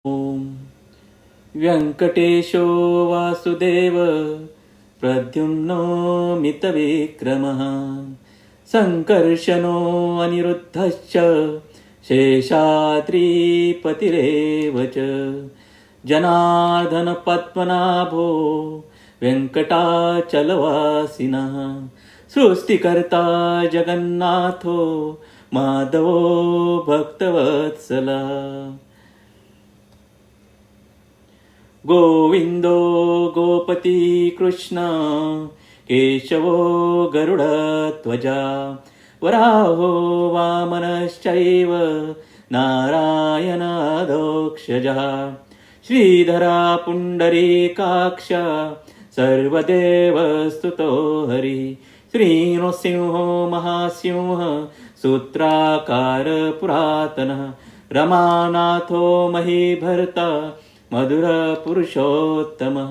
ॐ व्यङ्कटेशो वासुदेव प्रद्युम्नो मितविक्रमः सङ्कर्षणो अनिरुद्धश्च शेषाद्रिपतिरेव च जनार्दनपद्मनाभो वेङ्कटाचलवासिनः सृष्टिकर्ता जगन्नाथो माधवो भक्तवत्सलः गोविन्दो गोपति कृष्ण केशवो गरुडध्वजा वराहो वामनश्चैव नारायणादोक्षजः श्रीधरा पुण्डरीकाक्ष सर्वदेवस्तुतो हरिः श्रीनृसिंहो महासिंह सूत्राकार पुरातनः रमानाथो महीभर्ता मधुरपुरुषोत्तमः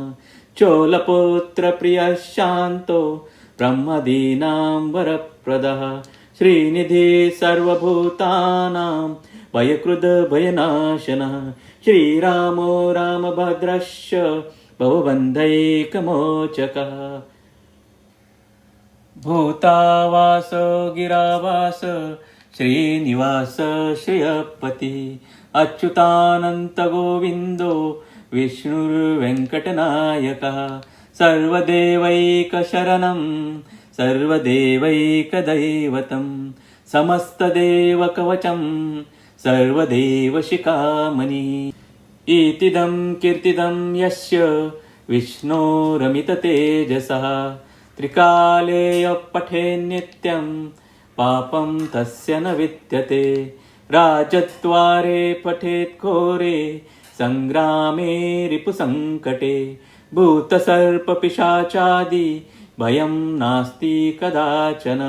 चोलपुत्रप्रियः शान्तो ब्रह्मदीनां वरप्रदः श्रीनिधि सर्वभूतानां भयकृद्भयनाशनः श्रीरामो रामभद्रश्च भवबन्धैकमोचकः भूतावास गिरावास श्रीनिवास श्रियपति अच्युतानन्तगोविन्दो विष्णुर्वेङ्कटनायकः सर्वदेवैकशरणं सर्वदेवैकदैवतं समस्तदेवकवचं सर्वदेवशिखामणि इतिदं कीर्तिदं यस्य विष्णोरमिततेजसः त्रिकाले पठेन्नित्यं पापं तस्य न विद्यते राजद्वारे पठेत् घोरे सङ्ग्रामे रिपुसङ्कटे भूतसर्पपिशाचादि भयं नास्ति कदाचन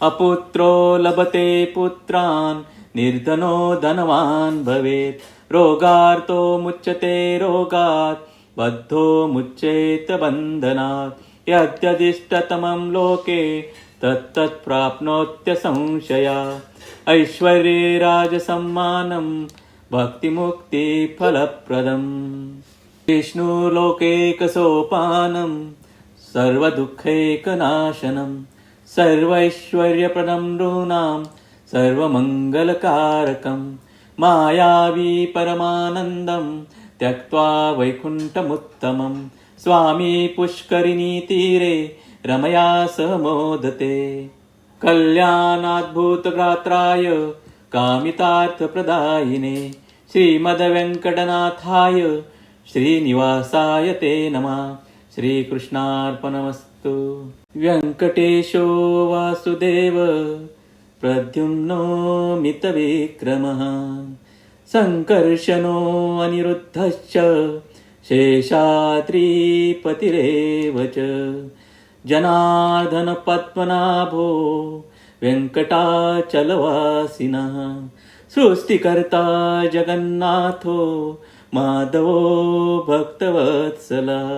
अपुत्रो लभते पुत्रान् निर्धनो धनवान् भवेत् रोगार्तो मुच्यते रोगात् बद्धो मुच्येत बन्धनात् यद्यदिष्टतमं लोके तत्तत् प्राप्नोत्य संशया ऐश्वर्ये राजसम्मानं भक्तिमुक्तिफलप्रदम् विष्णुलोकैकसोपानं सर्वदुःखैकनाशनं सर्वैश्वर्यप्रदं नृणां सर्वमङ्गलकारकं मायावी परमानन्दं त्यक्त्वा वैकुण्ठमुत्तमं स्वामी पुष्करिणीतीरे रमया सह मोदते कल्याणाद्भुतगात्राय कामितार्थप्रदायिने श्रीमद्वेङ्कटनाथाय श्रीनिवासाय ते नमः श्रीकृष्णार्पणमस्तु व्यङ्कटेशो वासुदेव प्रद्युम्नो मितविक्रमः सङ्कर्षणो अनिरुद्धश्च शेषाद्रिपतिरेव च जनार्दनपद्मनाभो वेङ्कटाचलवासिनः सृष्टिकर्ता जगन्नाथो माधवो भक्तवत्सलः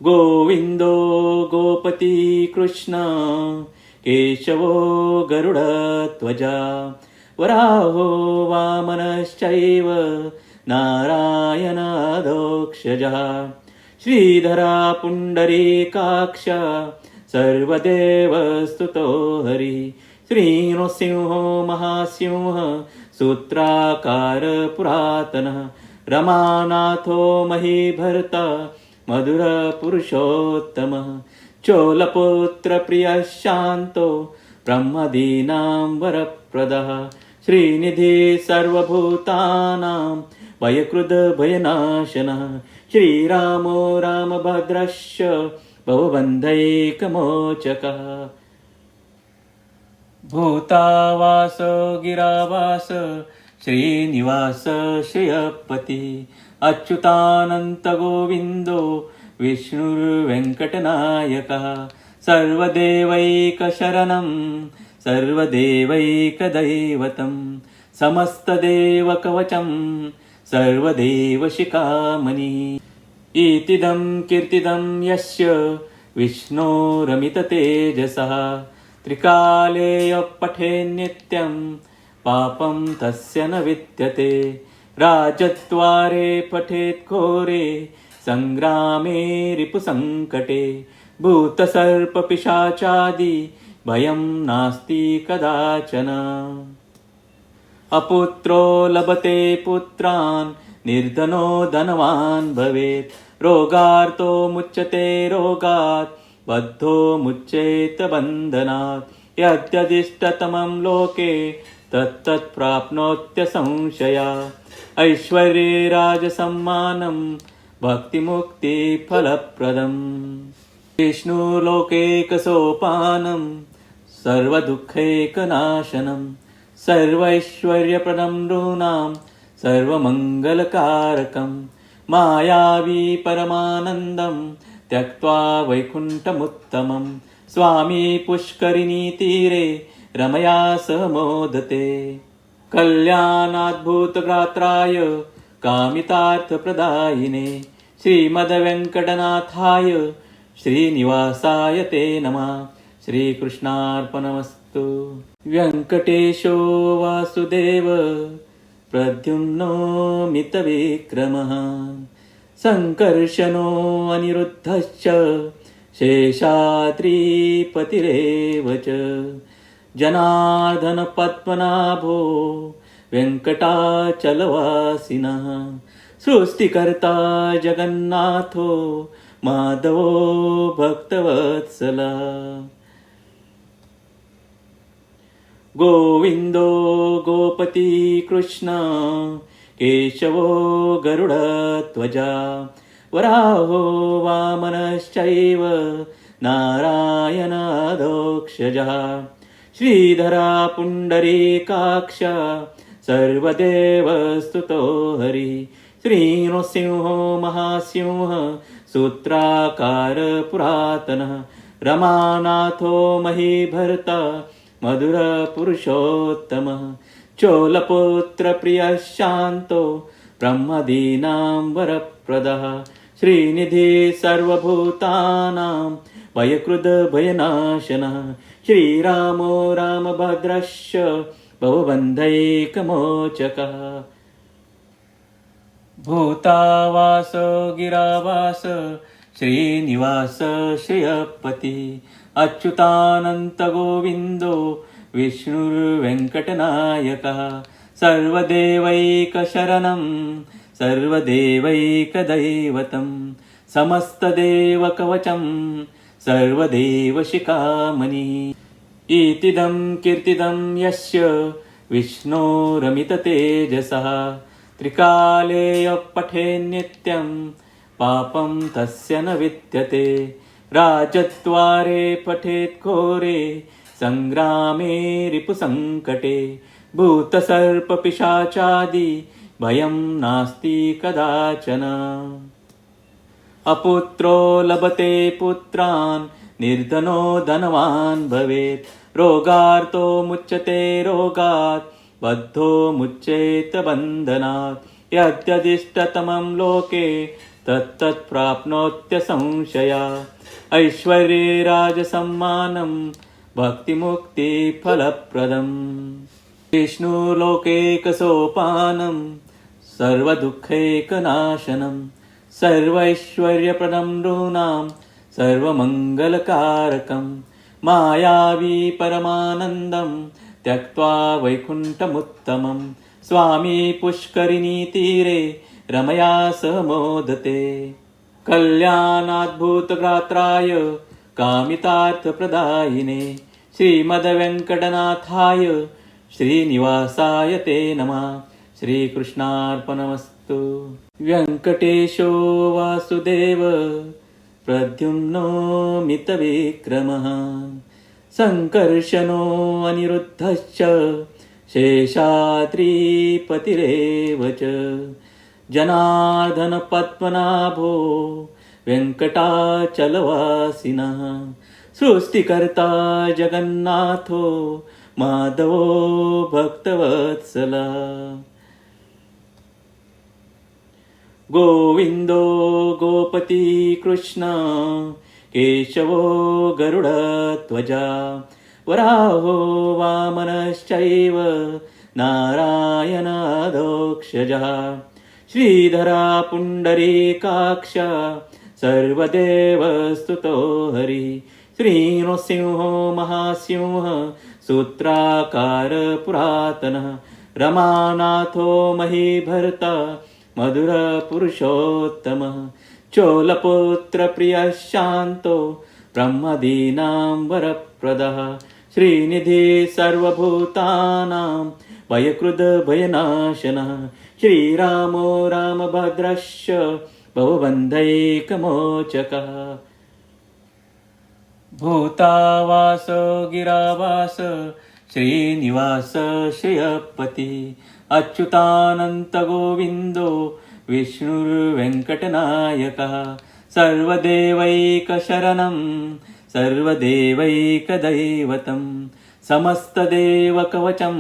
गोविन्दो गोपति कृष्ण केशवो गरुडध्वजा वराहो वामनश्चैव नारायणादोक्षजः श्रीधरा पुण्डरीकाक्ष सर्वदेवस्तुतो हरिः श्रीनृसिंहो महासिंह सूत्राकार पुरातनः रमानाथो महीभर्ता मधुरपुरुषोत्तमः चोलपुत्रप्रियः शान्तो ब्रह्मदीनां वरप्रदः श्रीनिधि सर्वभूतानां भयकृद्भयनाशनः श्रीरामो रामभद्रश्च भवबन्धैकमोचकः भूतावास गिरावास श्रीनिवास श्रियपति अच्युतानन्तगोविन्दो विष्णुर्वेङ्कटनायकः सर्वदेवैकशरणं सर्वदेवैकदैवतं समस्तदेवकवचं सर्वदेवशिखामणि इतिदं कीर्तिदं यस्य विष्णोरमिततेजसः त्रिकाले पठेन्नित्यं पापं तस्य न विद्यते राजद्वारे पठेत् घोरे संग्रामे रिपुसङ्कटे भूतसर्पपिशाचादि भयं नास्ति कदाचन अपुत्रो लभते पुत्रान् निर्धनो धनवान् भवेत् रोगार्तो मुच्यते रोगात् बद्धो मुच्येत बन्धनात् यद्यदिष्टतमं लोके तत्तत् प्राप्नोत्य संशया ऐश्वर्ये राजसम्मानं भक्तिमुक्तिफलप्रदम् विष्णुलोकैकसोपानं सर्वदुःखैकनाशनं सर्वैश्वर्यप्रदं नृणां सर्वमङ्गलकारकं मायावी परमानन्दं त्यक्त्वा वैकुण्ठमुत्तमं स्वामी पुष्करिणीतीरे रमया सह मोदते कल्याणाद्भुतगात्राय कामितार्थप्रदायिने श्रीमद्वेङ्कटनाथाय श्रीनिवासाय ते नमः श्रीकृष्णार्पणमस्तु व्यङ्कटेशो वासुदेव प्रद्युम्नो मितविक्रमः सङ्कर्षणो अनिरुद्धश्च शेषाद्रिपतिरेव च जनार्दनपद्मनाभो वेङ्कटाचलवासिनः सृष्टिकर्ता जगन्नाथो माधवो भक्तवत्सला गोविन्दो गोपति कृष्ण केशवो गरुडध्वजा वराहो वामनश्चैव नारायणादोक्षजः श्रीधरा पुण्डरीकाक्ष सर्वदेवस्तुतो हरिः श्रीनृसिंहो महासिंह सूत्राकार पुरातनः रमानाथो महीभर्ता मधुरपुरुषोत्तमः चोलपुत्रप्रियः शान्तो ब्रह्मदीनां वरप्रदः श्रीनिधि सर्वभूतानां भयकृद्भयनाशनः श्रीरामो रामभद्रश्च भवबन्धैकमोचकः भूतावास गिरावास श्रीनिवास श्रियपति अच्युतानन्तगोविन्दो विष्णुर्वेङ्कटनायकः सर्वदेवैकशरणं सर्वदेवैकदैवतं समस्तदेवकवचं सर्वदेवशिखामणिः इतीदं कीर्तिदं यस्य विष्णोरमिततेजसः त्रिकाले पठेन्नित्यं पापं तस्य न विद्यते राजद्वारे पठेत् घोरे संग्रामे रिपुसङ्कटे भूतसर्पपिशाचादि भयं नास्ति कदाचन अपुत्रो लभते पुत्रान् निर्धनो धनवान् भवेत् रोगार्तो मुच्यते रोगात् बद्धो मुच्येत बन्धनात् यद्यदिष्टतमं लोके तत्तत् प्राप्नोत्य संशया ऐश्वर्ये राजसम्मानं भक्तिमुक्तिफलप्रदम् विष्णुलोकैकसोपानं सर्वदुःखैकनाशनं सर्वैश्वर्यप्रदं नृणां सर्वमङ्गलकारकं मायावी परमानन्दं त्यक्त्वा वैकुण्ठमुत्तमं स्वामी पुष्करिणीतीरे रमया सह मोदते कल्याणाद्भुतगात्राय कामितार्थप्रदायिने श्रीमद्वेङ्कटनाथाय श्रीनिवासाय ते नमः श्रीकृष्णार्पणमस्तु व्यङ्कटेशो वासुदेव प्रद्युम्नो मितविक्रमः सङ्कर्षणो अनिरुद्धश्च शेषाद्रिपतिरेव च जनार्दनपद्मनाभो वेङ्कटाचलवासिनः सृष्टिकर्ता जगन्नाथो माधवो भक्तवत्सला गोविन्दो गोपति कृष्ण केशवो गरुडध्वजा वराहो वामनश्चैव नारायणादोक्षजः श्रीधरा पुण्डरीकाक्ष सर्वदेवस्तुतो हरिः श्रीनृसिंहो महासिंह सूत्राकार पुरातनः रमानाथो महीभर्ता मधुरपुरुषोत्तमः चोलपुत्रप्रियः शान्तो ब्रह्मदीनां वरप्रदः श्रीनिधि सर्वभूतानां भयकृद्भयनाशनः श्रीरामो रामभद्रश्च भवबन्धैकमोचकः भूतावास गिरावास श्रीनिवास श्रियपति अच्युतानन्तगोविन्दो विष्णुर्वेङ्कटनायकः सर्वदेवैकशरणं सर्वदेवैकदैवतं समस्तदेवकवचं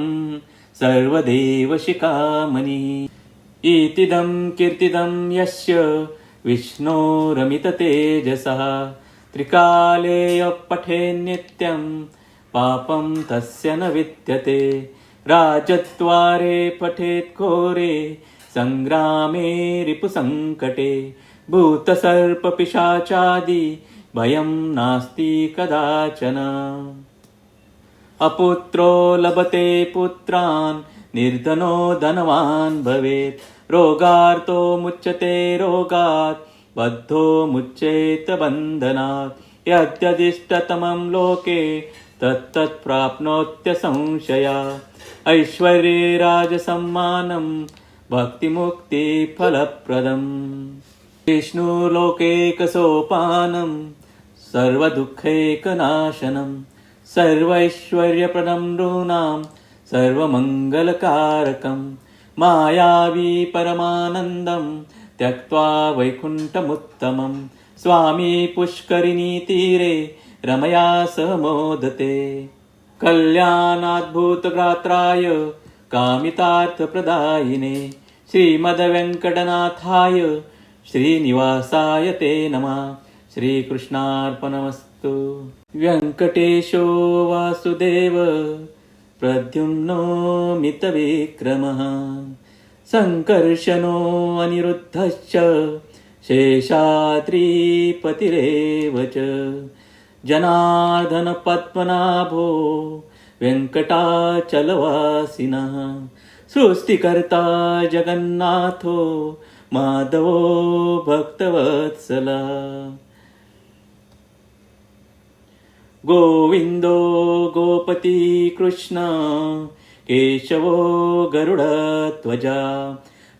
सर्वदेवशिखामणिः इतिदं कीर्तिदं यस्य विष्णोरमिततेजसः त्रिकाले पठेन्नित्यं पापं तस्य न विद्यते राजद्वारे पठेत् घोरे संग्रामे रिपुसङ्कटे भूतसर्पपिशाचादि भयं नास्ति कदाचन अपुत्रो लभते पुत्रान् निर्धनो धनवान् भवेत् रोगार्तो मुच्यते रोगात् बद्धो मुच्येत बन्धनात् यद्यदिष्टतमं लोके तत्तत् प्राप्नोत्य संशया ऐश्वर्ये राजसम्मानं भक्तिमुक्तिफलप्रदम् विष्णुलोकैकसोपानं सर्वदुःखैकनाशनं सर्वैश्वर्यप्रदं नृणां सर्वमङ्गलकारकं मायावी परमानन्दं त्यक्त्वा वैकुण्ठमुत्तमं स्वामी पुष्करिणीतीरे रमया सह मोदते कल्याणाद्भुतगात्राय कामितार्थप्रदायिने श्रीमद्वेङ्कटनाथाय श्रीनिवासाय ते नमः श्रीकृष्णार्पणमस्तु व्यङ्कटेशो वासुदेव प्रद्युम्नो मितविक्रमः सङ्कर्षणो अनिरुद्धश्च शेषाद्रिपतिरेव च जनार्दनपद्मनाभो वेङ्कटाचलवासिनः सृष्टिकर्ता जगन्नाथो माधवो भक्तवत्सला गोविन्दो गोपति कृष्ण केशवो गरुडध्वजा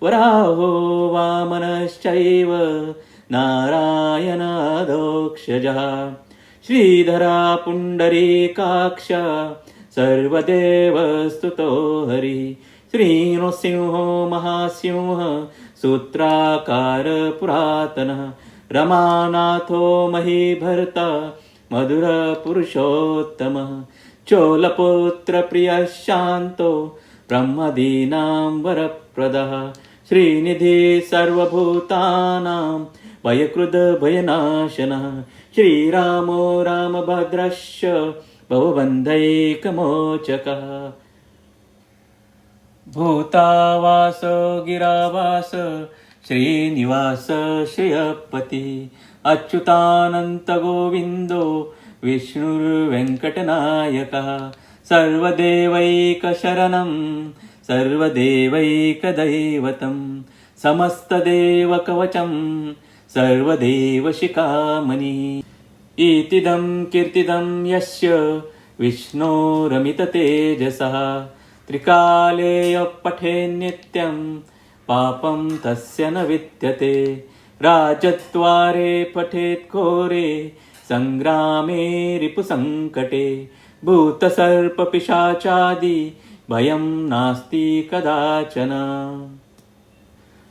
वराहो वामनश्चैव नारायणादोक्षजः श्रीधरा पुण्डरीकाक्ष सर्वदेवस्तुतो हरिः श्रीनृसिंहो महासिंह सूत्राकार पुरातनः रमानाथो महीभर्ता मधुरपुरुषोत्तमः चोलपुत्रप्रियः शान्तो ब्रह्मदीनां वरप्रदः श्रीनिधि सर्वभूतानां भयकृद्भयनाशनः श्रीरामो रामभद्रश्च भवबन्धैकमोचकः भूतावास गिरावास श्रीनिवास श्रियपति अच्युतानन्तगोविन्दो विष्णुर्वेङ्कटनायकः सर्वदेवैकशरणं सर्वदेवैकदैवतं समस्तदेवकवचं सर्वदेवशिखामणिः इतिदं कीर्तिदं यस्य विष्णोरमिततेजसः त्रिकाले पठेन्नित्यं पापं तस्य न विद्यते राजद्वारे पठेत् घोरे संग्रामे रिपुसङ्कटे भूतसर्पपिशाचादि भयं नास्ति कदाचन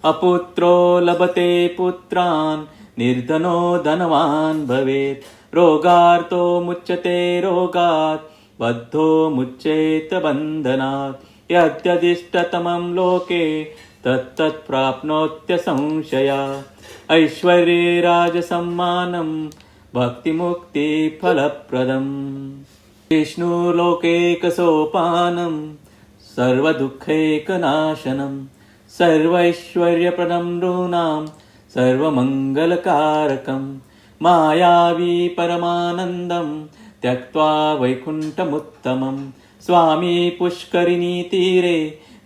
अपुत्रो लभते पुत्रान् निर्धनो धनवान् भवेत् रोगार्तो मुच्यते रोगात् बद्धो मुच्येत बन्धनात् यद्यदिष्टतमं लोके तत्तत् प्राप्नोत्य संशया ऐश्वर्ये राजसम्मानं भक्तिमुक्तिफलप्रदम् विष्णुलोकैकसोपानं सर्वदुःखैकनाशनं सर्वैश्वर्यप्रदं नृणां सर्वमङ्गलकारकं मायावी परमानन्दं त्यक्त्वा वैकुण्ठमुत्तमं स्वामी पुष्करिणीतीरे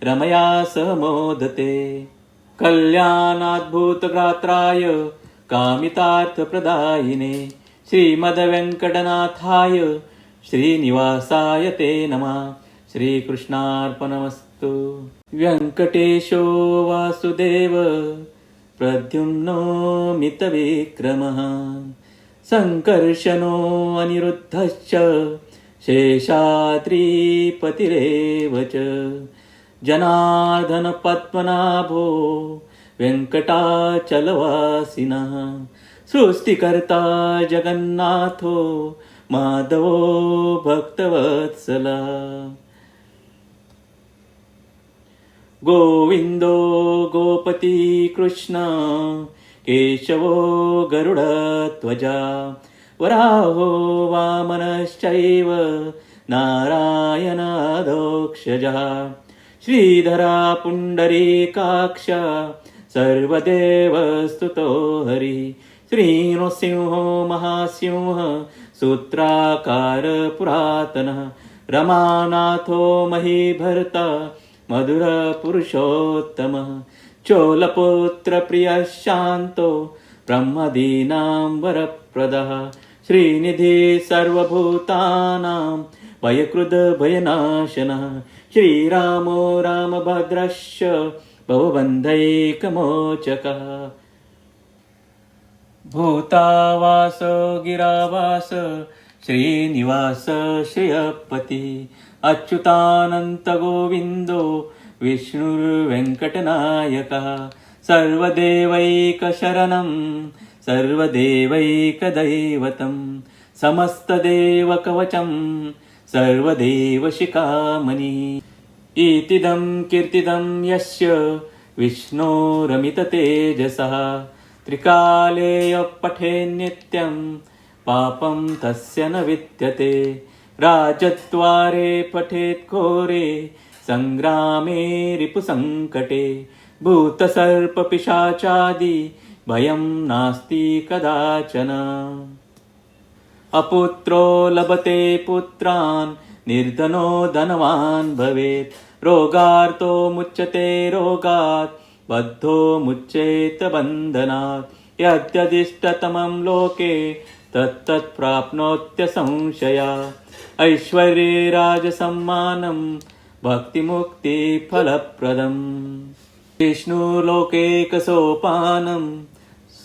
रमया सह मोदते कल्याणाद्भुतगात्राय कामितार्थप्रदायिने श्रीमद्वेङ्कटनाथाय श्रीनिवासाय ते नमः। श्रीकृष्णार्पणमस्तु। व्यङ्कटेशो वासुदेव प्रद्युम्नो मितविक्रमः सङ्कर्षणो अनिरुद्धश्च शेषाद्रिपतिरेव च जनार्दन पद्मनाभो वेङ्कटाचलवासिनः सृष्टिकर्ता जगन्नाथो माधवो भक्तवत्सला गोविन्दो गोपति कृष्ण केशवो गरुडध्वजा वराहो वामनश्चैव नारायणादोक्षजः श्रीधरा पुण्डरीकाक्ष सर्वदेवस्तुतो हरिः श्रीनृसिंहो महासिंह सूत्राकार पुरातनः रमानाथो महीभर्ता मधुरपुरुषोत्तमः चोलपुत्रप्रियः शान्तो ब्रह्मदीनां वरप्रदः श्रीनिधि सर्वभूतानां भयकृद्भयनाशनः श्रीरामो रामभद्रश्च भवबन्धैकमोचकः भूतावास गिरावास श्रीनिवास श्रियपति अच्युतानन्तगोविन्दो विष्णुर्वेङ्कटनायकः सर्वदेवैकशरणं सर्वदेवैकदैवतं समस्तदेवकवचं सर्वदेवशिखामणि इतिदं कीर्तिदं यस्य विष्णोरमिततेजसः त्रिकाले पठेन्नित्यं पापं तस्य न विद्यते राजद्वारे पठेत् घोरे सङ्ग्रामे रिपुसङ्कटे भूतसर्पपिशाचादि भयं नास्ति कदाचन अपुत्रो लभते पुत्रान् निर्धनो धनवान् भवेत् रोगार्तो मुच्यते रोगात् बद्धो मुच्येत बन्धनात् यद्यदिष्टतमं लोके तत्तत् प्राप्नोत्य संशया ऐश्वर्ये राजसम्मानं भक्तिमुक्तिफलप्रदम् विष्णुलोकैकसोपानं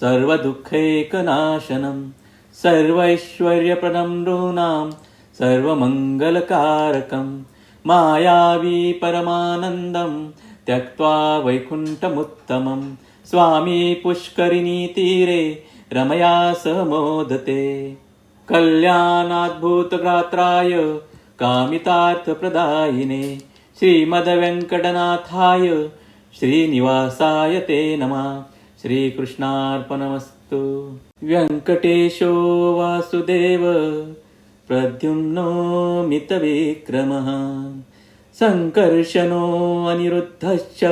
सर्वदुःखैकनाशनं सर्वैश्वर्यप्रदं नृणां सर्वमङ्गलकारकं मायावी परमानन्दं त्यक्त्वा वैकुण्ठमुत्तमं स्वामी पुष्करिणीतीरे रमया सह मोदते कल्याणाद्भुतगात्राय कामितार्थप्रदायिने श्रीमद्वेङ्कटनाथाय श्रीनिवासाय ते नमः। श्रीकृष्णार्पणमस्तु। व्यङ्कटेशो वासुदेव प्रद्युम्नो मितविक्रमः सङ्कर्षणो अनिरुद्धश्च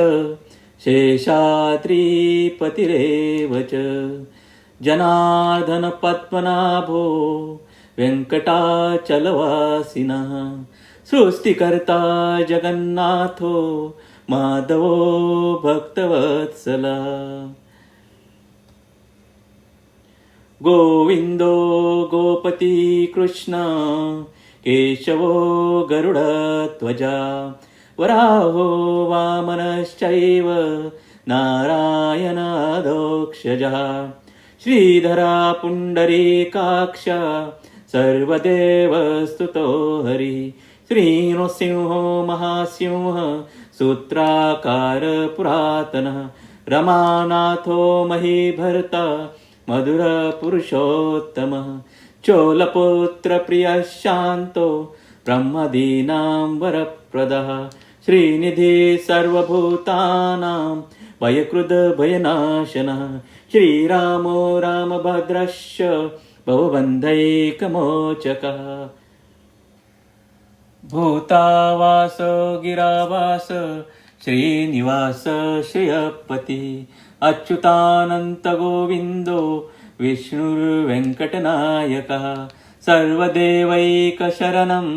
शेषाद्रिपतिरेव च जनार्दन पद्मनाभो वेङ्कटाचलवासिनः सृष्टिकर्ता जगन्नाथो माधवो भक्तवत्सला गोविन्दो गोपति कृष्ण केशवो गरुडध्वजा वराहो वामनश्चैव नारायणादोक्षजः श्रीधरा पुण्डरीकाक्ष सर्वदेवस्तुतो हरिः श्रीनृसिंहो महासिंह सूत्राकार पुरातनः रमानाथो महीभर्ता मधुरपुरुषोत्तमः चोलपुत्रप्रियः शान्तो ब्रह्मदीनां वरप्रदः श्रीनिधि सर्वभूतानां भयकृद्भयनाशनः श्रीरामो रामभद्रश्च भवबन्धैकमोचकः भूतावास गिरावास श्रीनिवास श्रियपती अच्युतानंत गोविंदो विष्णुर्वेङ्कटनायकः सर्वदेवैकशरणं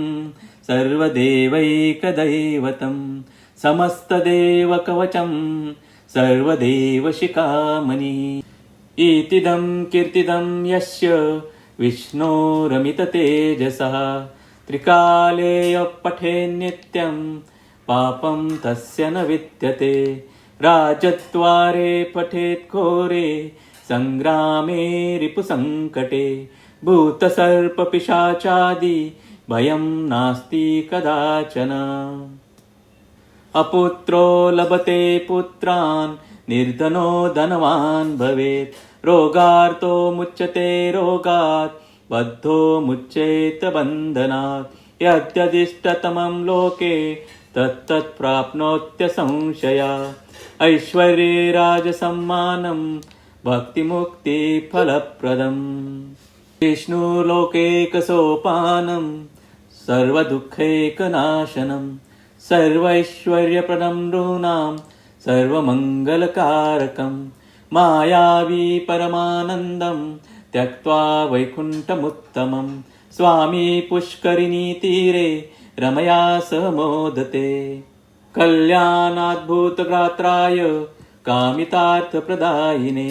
सर्वदेवैकदैवतं समस्तदेवकवचं सर्वदेवशिखामणि इतिदं कीर्तिदं यस्य विष्णोरमिततेजसः त्रिकाले पठेन्नित्यं पापं तस्य न विद्यते राजद्वारे पठेत् घोरे संग्रामे रिपुसङ्कटे भूतसर्पपिशाचादि भयं नास्ति कदाचन अपुत्रो लभते पुत्रान् निर्धनो धनवान् भवेत् रोगार्तो मुच्यते रोगात् बद्धो मुच्येत बन्धनात् यद्यदिष्टतमं लोके तत्तत् प्राप्नोत्य संशया ऐश्वर्ये राजसम्मानं भक्तिमुक्तिफलप्रदम् विष्णुलोकैकसोपानं सर्वदुःखैकनाशनं सर्वैश्वर्यप्रदं नृणां सर्वमङ्गलकारकं मायावी परमानन्दं त्यक्त्वा वैकुण्ठमुत्तमं स्वामी पुष्करिणीतीरे रमया सह मोदते कल्याणाद्भुतगात्राय कामितार्थप्रदायिने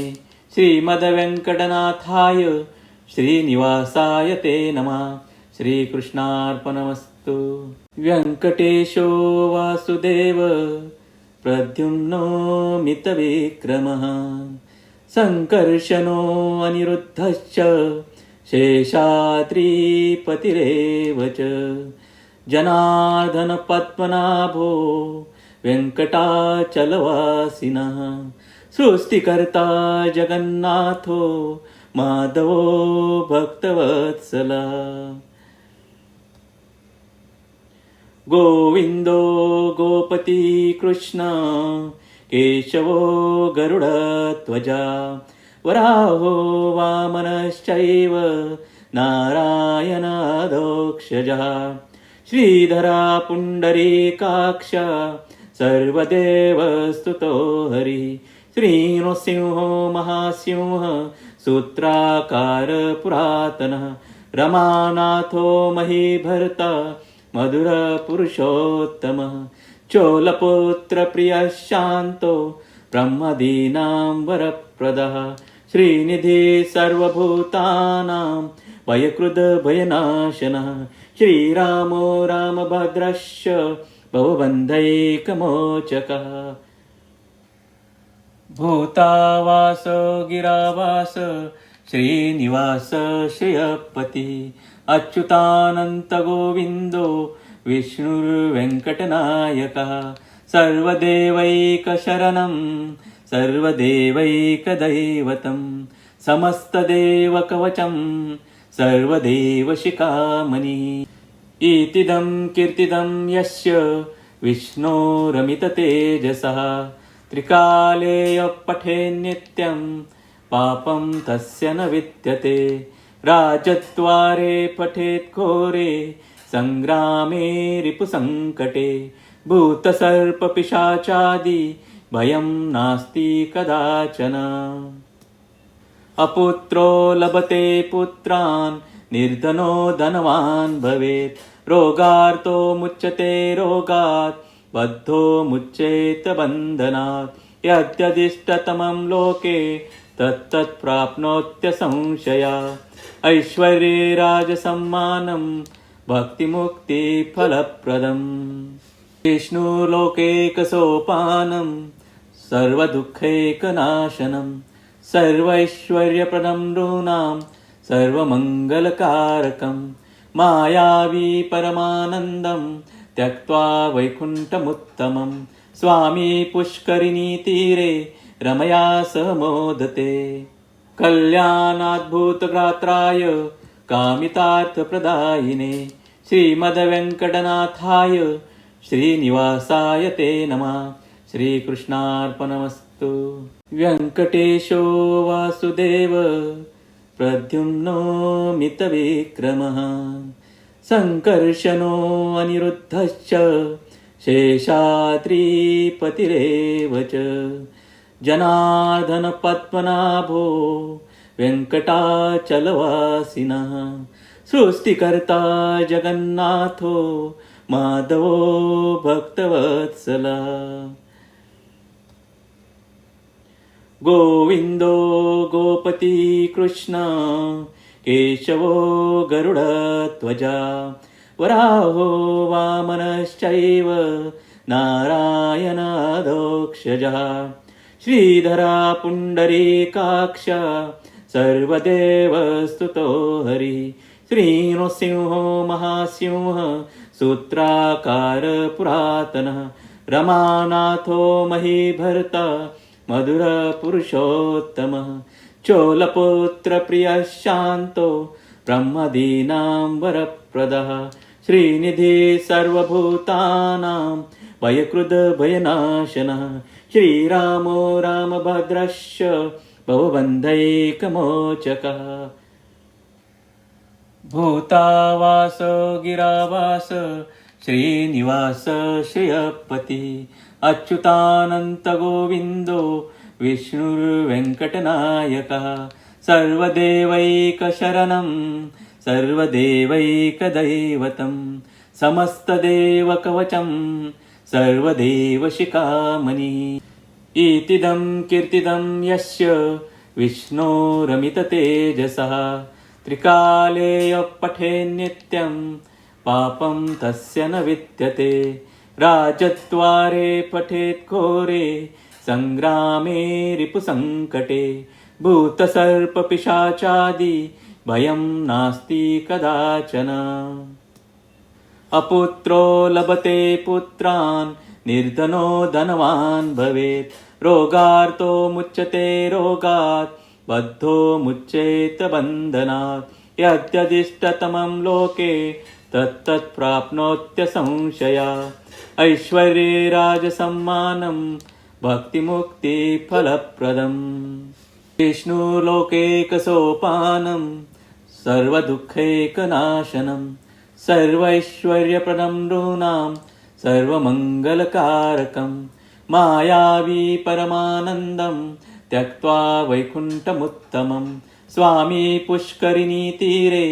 श्रीमद्वेङ्कटनाथाय श्रीनिवासाय ते नमः श्रीकृष्णार्पणमस्तु व्यङ्कटेशो वासुदेव प्रद्युम्नो मितविक्रमः सङ्कर्षणो अनिरुद्धश्च शेषाद्रिपतिरेव च जनार्दनपद्मनाभो वेङ्कटाचलवासिनः सृष्टिकर्ता जगन्नाथो माधवो भक्तवत्सला गोविन्दो गोपति कृष्ण केशवो गरुडध्वजा वराहो वामनश्चैव नारायणादोक्षजः श्रीधरा पुण्डरीकाक्ष सर्वदेवस्तुतो हरिः श्रीनृसिंहो महासिंह सूत्राकार पुरातनः रमानाथो महीभर्ता मधुरपुरुषोत्तमः चोलपुत्रप्रियः शान्तो ब्रह्मदीनां वरप्रदः श्रीनिधि सर्वभूतानां भयकृद्भयनाशनः श्रीरामो रामभद्रश्च भवबन्धैकमोचकः भूतावास गिरावास श्रीनिवास श्रियपति अच्युतानंत गोविंदो विष्णुर्वेङ्कटनायकः सर्वदेवैकशरणं सर्वदेवैकदैवतं समस्तदेवकवचं सर्वदेवशिखामणि इतिदं कीर्तिदं यस्य विष्णोरमिततेजसः त्रिकाले पठेन्नित्यं पापं तस्य न विद्यते राजद्वारे पठेत् घोरे संग्रामे रिपुसङ्कटे भूतसर्पपिशाचादि भयं नास्ति कदाचन अपुत्रो लभते पुत्रान् निर्धनो धनवान् भवेत् रोगार्तो मुच्यते रोगात् बद्धो मुच्येत बन्धनात् यद्यदिष्टतमं लोके तत्तत् प्राप्नोत्य संशया ऐश्वर्ये राजसम्मानं भक्तिमुक्तिफलप्रदम् विष्णुलोकैकसोपानं सर्वदुःखैकनाशनं सर्वैश्वर्यप्रदं नृणां सर्वमङ्गलकारकं मायावी परमानन्दं त्यक्त्वा वैकुण्ठमुत्तमं स्वामी पुष्करिणीतीरे रमया सह मोदते कल्याणाद्भुतगात्राय कामितार्थप्रदायिने श्रीमद्वेङ्कटनाथाय श्रीनिवासाय ते नमः श्रीकृष्णार्पणमस्तु व्यङ्कटेशो वासुदेव प्रद्युम्नो मितविक्रमः संकर्षणो अनिरुद्धश्च शेषाद्रिपतिरेव च जनार्दन पद्मनाभो वेङ्कटाचलवासिनः सृष्टिकर्ता जगन्नाथो माधवो भक्तवत्सला गोविन्दो गोपती कृष्ण केशवो गरुडध्वजा वराहो वामनश्चैव नारायणादोक्षजः श्रीधरा पुण्डरीकाक्ष सर्वदेवस्तुतो हरिः श्रीनृसिंहो महासिंह सूत्राकार पुरातनः रमानाथो महीभर्ता मधुरपुरुषोत्तमः चोलपुत्रप्रियः शान्तो ब्रह्मदीनां वरप्रदः श्रीनिधि सर्वभूतानां भयकृद्भयनाशनः श्रीरामो रामभद्रश्च भवबन्धैकमोचकः भूतावास गिरावास श्रीनिवास श्रियपति अच्युतानन्तगोविन्दो विष्णुर्वेङ्कटनायकः सर्वदेवैकशरणं सर्वदेवैकदैवतं समस्तदेवकवचं सर्वदेवशिखामणिः इतीदं कीर्तिदं यस्य विष्णोरमिततेजसः त्रिकाले पठेन्नित्यं पापं तस्य न विद्यते राजद्वारे पठेत् घोरे सङ्ग्रामे रिपुसङ्कटे भूतसर्पपिशाचादि भयं नास्ति कदाचन अपुत्रो लभते पुत्रान् निर्धनो धनवान् भवेत् रोगार्तो मुच्यते रोगात् बद्धो मुच्येत बन्धनात् यद्यदिष्टतमं लोके तत्तत् प्राप्नोत्य संशया ऐश्वर्ये राजसम्मानं भक्तिमुक्तिफलप्रदम् विष्णुलोकैकसोपानं सर्वदुःखैकनाशनं सर्वैश्वर्यप्रदं नृणां सर्वमङ्गलकारकं मायावी परमानन्दं त्यक्त्वा वैकुण्ठमुत्तमं स्वामी पुष्करिणीतीरे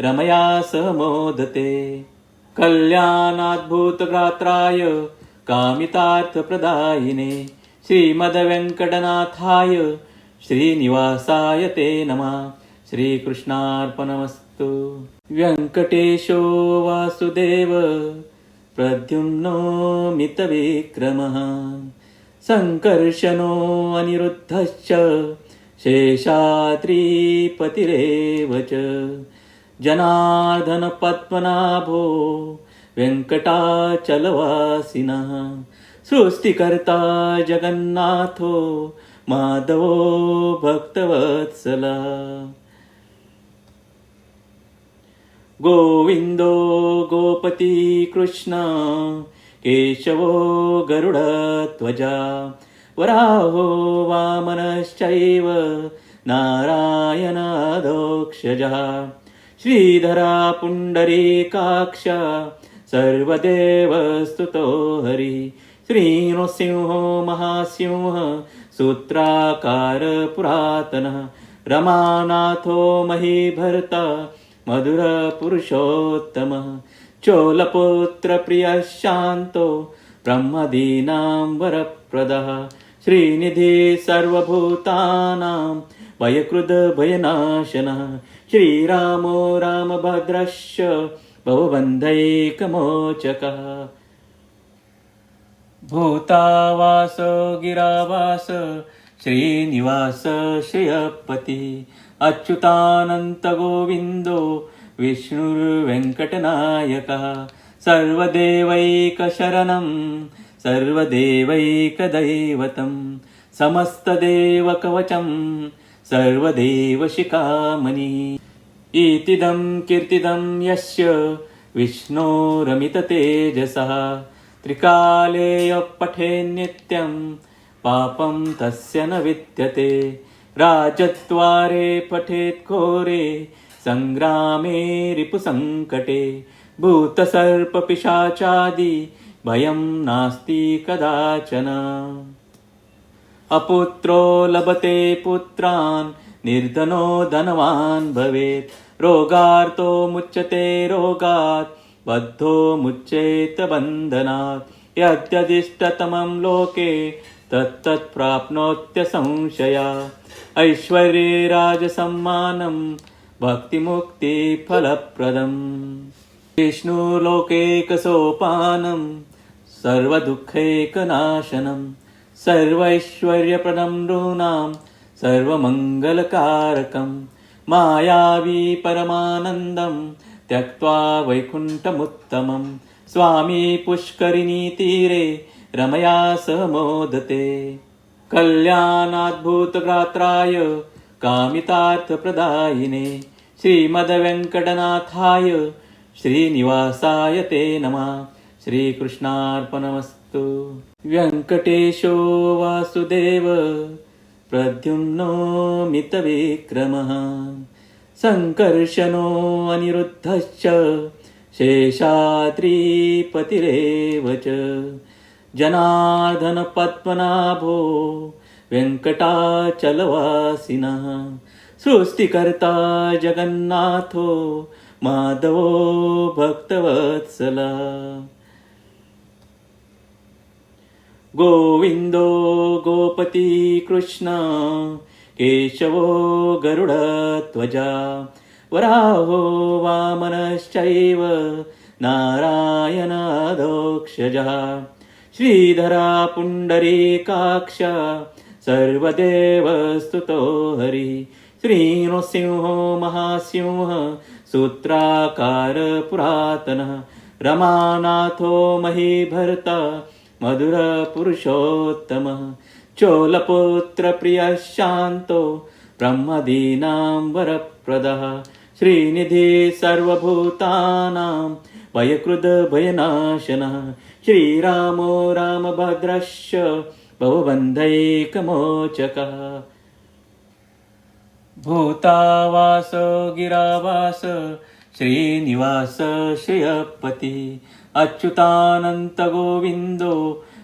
रमया सह मोदते कल्याणाद्भुतगात्राय कामितार्थप्रदायिने श्रीमद्वेङ्कटनाथाय श्रीनिवासाय ते नमः श्रीकृष्णार्पणमस्तु व्यङ्कटेशो वासुदेव प्रद्युम्नो मितविक्रमः संकर्षणो अनिरुद्धश्च शेषाद्रिपतिरेव च जनार्दन पद्मनाभो वेङ्कटाचलवासिनः सृष्टिकर्ता जगन्नाथो माधवो भक्तवत्सला गोविन्दो गोपती कृष्ण केशवो गरुडध्वजा वराहो वामनश्चैव नारायणादोक्षजः श्रीधरा पुण्डरीकाक्ष सर्वदेवस्तुतो हरिः श्रीनृसिंहो महासिंह सूत्राकार पुरातनः रमानाथो महीभर्ता मधुरपुरुषोत्तमः चोलपुत्रप्रियः शान्तो ब्रह्मदीनां वरप्रदः श्रीनिधि सर्वभूतानां भयकृद्भयनाशनः श्रीरामो रामभद्रश्च भवबन्धैकमोचकः भूतावास गिरावास श्रीनिवास श्रियपति अच्युतानन्तगोविन्दो विष्णुर्वेङ्कटनायकः सर्वदेवैकशरणं सर्वदेवैकदैवतं समस्तदेवकवचं सर्वदेवशिखामणिः इतीदं कीर्तिदं यस्य विष्णोरमिततेजसः त्रिकाले पठेन्नित्यं पापं तस्य न विद्यते राजद्वारे पठेत् घोरे सङ्ग्रामे रिपुसङ्कटे भूतसर्पपिशाचादि भयं नास्ति कदाचन। अपुत्रो लभते पुत्रान् निर्धनो धनवान् भवेत्। रोगार्तो मुच्यते रोगात् बद्धो मुच्येत बन्धनात्। यद्यदिष्टतमं लोके तत्तत् प्राप्नोत्य संशया। ऐश्वर्ये राजसम्मानं भक्तिमुक्तिफलप्रदम्। विष्णुलोकैकसोपानं सर्वदुःखैकनाशनं। सर्वैश्वर्यप्रदं नृणां सर्वमङ्गलकारकं। मायावी परमानन्दं त्यक्त्वा वैकुण्ठमुत्तमं। स्वामी पुष्करिणीतीरे रमया सह मोदते। कल्याणाद्भुतगात्राय कामितार्थप्रदायिने श्रीमद्वेङ्कटनाथाय श्रीनिवासाय ते नमः। श्रीकृष्णार्पणमस्तु। व्यङ्कटेशो वासुदेव प्रद्युम्नो मितविक्रमः। सङ्कर्षणो अनिरुद्धश्च शेषाद्रिपतिरेव च। जनार्दन पद्मनाभो वेङ्कटाचलवासिनः। सृष्टिकर्ता जगन्नाथो माधवो भक्तवत्सला। गोविन्दो गोपति कृष्ण केशवो गरुडध्वजा। वराहो वामनश्चैव नारायणादोक्षजः। श्रीधरा पुण्डरीकाक्ष सर्वदेवस्तुतो हरिः। श्रीनृसिंहो महासिंह सूत्राकार पुरातनः। रमानाथो महीभर्ता मधुरपुरुषोत्तमः। चोलपुत्रप्रियः शान्तो ब्रह्मदीनां वरप्रदः। श्रीनिधि सर्वभूतानां भयकृद्भयनाशनः। श्रीरामो रामभद्रश्च भवबन्धैकमोचकः। भूतावास गिरावास श्रीनिवास श्रियपति। अच्युतानन्तगोविन्दो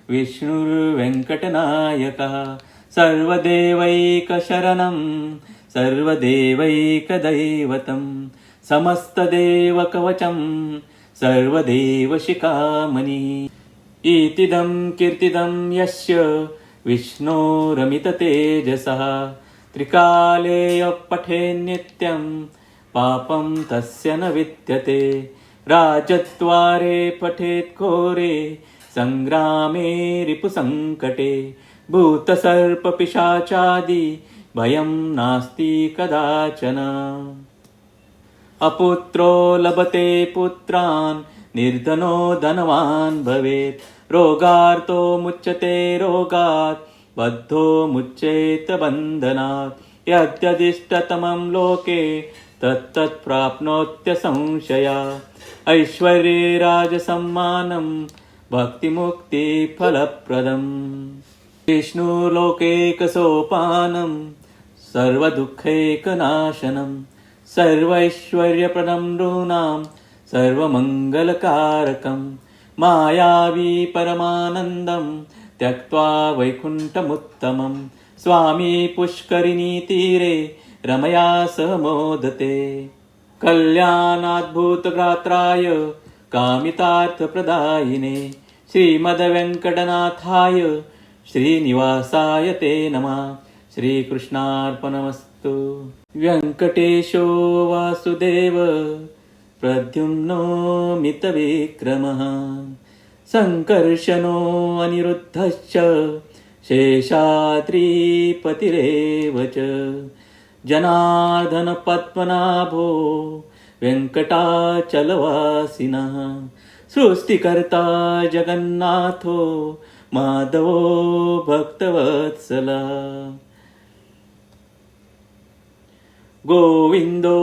विष्णुर्वेङ्कटनायकः। सर्वदेवैकशरणं सर्वदेवैकदैवतं। समस्तदेवकवचं सर्वदेवशिखामणिः। इतीदं कीर्तिदं यस्य विष्णोरमिततेजसः। त्रिकाले पठेन्नित्यं पापं तस्य न विद्यते। राजद्वारे पठेत् घोरे सङ्ग्रामे रिपुसङ्कटे। भूतसर्पपिशाचादि भयं नास्ति कदाचन। अपुत्रो लभते पुत्रान् निर्धनो धनवान् भवेत्। रोगार्तो मुच्यते रोगात् बद्धो मुच्येत बन्धनात्। यद्यदिष्टतमं लोके तत्तत् प्राप्नोत्य संशया। ऐश्वर्ये राजसम्मानं भक्तिमुक्तिफलप्रदम्। विष्णुलोकैकसोपानं सर्वदुःखैकनाशनं। सर्वैश्वर्यप्रदं नृणां सर्वमङ्गलकारकं। मायावी परमानन्दं त्यक्त्वा वैकुण्ठमुत्तमं। स्वामी पुष्करिणीतीरे रमया सह मोदते। कल्याणाद्भुतगात्राय कामितार्थप्रदायिने श्रीमद्वेङ्कटनाथाय श्रीनिवासाय ते नमः। श्रीकृष्णार्पणमस्तु। व्यङ्कटेशो वासुदेव प्रद्युम्नो मितविक्रमः। सङ्कर्षणो अनिरुद्धश्च शेषाद्रिपतिरेव च। जनार्दन पद्मनाभो वेङ्कटाचलवासिनः। सृष्टिकर्ता जगन्नाथो माधवो भक्तवत्सला। गोविन्दो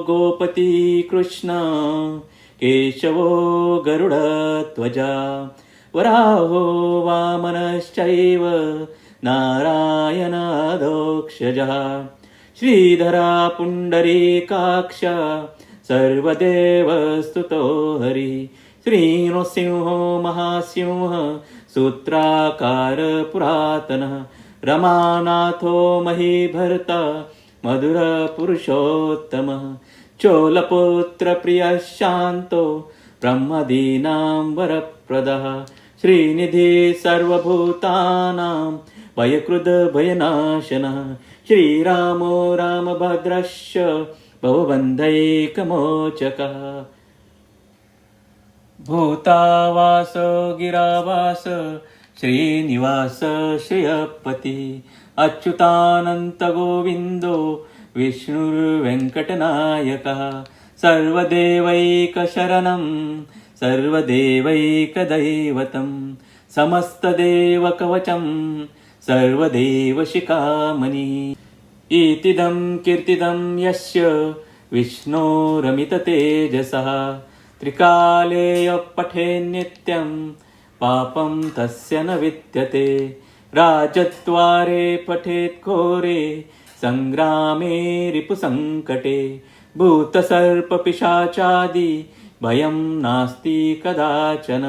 गोपति कृष्ण केशवो गरुडध्वजा। वराहो वामनश्चैव नारायणादोक्षजः। श्रीधरा पुण्डरीकाक्ष सर्वदेवस्तुतो हरिः श्रीनृसिंहो महासिंह सूत्राकार पुरातनः रमानाथो महीभर्ता मधुरपुरुषोत्तमः चोलपुत्रप्रियः शान्तो ब्रह्मदीनां वरप्रदः श्रीनिधिः सर्वभूतानां भयकृद्भयनाशनः श्रीरामो रामभद्रश्च भवबन्धैकमोचकः भूतावास गिरावास श्रीनिवास श्रियपति अच्युतानन्तगोविन्दो विष्णुर्वेङ्कटनायकः सर्वदेवैकशरणं सर्वदेवैकदैवतं समस्तदेवकवचं सर्वदेवशिखामणि इतिदं कीर्तिदं यस्य विष्णोरमिततेजसः त्रिकाले पठेन्नित्यं पापं तस्य न विद्यते राजद्वारे पठेत् घोरे सङ्ग्रामे रिपुसङ्कटे भूतसर्पपिशाचादि भयं नास्ति कदाचन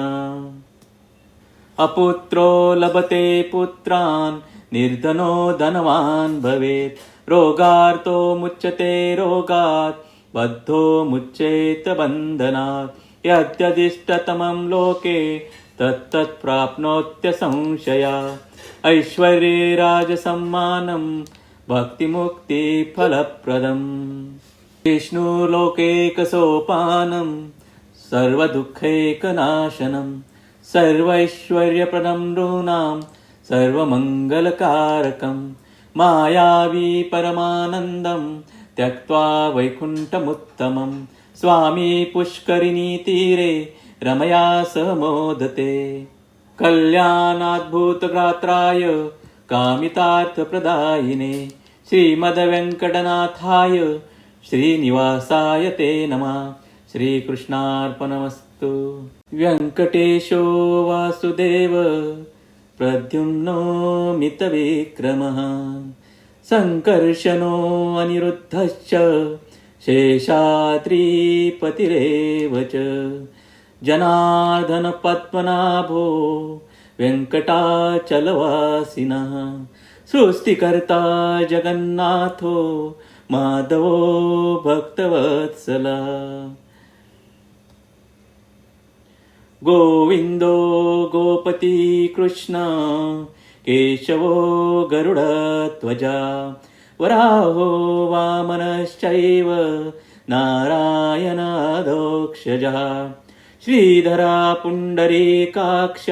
अपुत्रो लभते पुत्रान् निर्धनो धनवान् भवेत् रोगार्तो मुच्यते रोगात् बद्धो मुच्येत बन्धनात् यद्यदिष्टतमं लोके तत्तत् प्राप्नोत्य संशया ऐश्वर्ये राजसम्मानं भक्तिमुक्तिफलप्रदम् विष्णुलोकैकसोपानं सर्वदुःखैकनाशनं सर्वैश्वर्यप्रदं नृणां सर्वमङ्गलकारकं मायावी परमानन्दं त्यक्त्वा वैकुण्ठमुत्तमं स्वामी पुष्करिणीतीरे रमया सह मोदते कल्याणाद्भुतगात्राय कामितार्थप्रदायिने श्रीमद्वेङ्कटनाथाय श्रीनिवासाय ते नमः श्रीकृष्णार्पणमस्तु व्यङ्कटेशो वासुदेव प्रद्युम्नो मितविक्रमः सङ्कर्षणो अनिरुद्धश्च शेषाद्रिपतिरेव च जनार्दनपद्मनाभो वेङ्कटाचलवासिनः सृष्टिकर्ता जगन्नाथो माधवो भक्तवत्सला गोविन्दो गोपति कृष्ण केशवो गरुडध्वजा वराहो वामनश्चैव नारायणादोक्षजः श्रीधरा पुण्डरीकाक्ष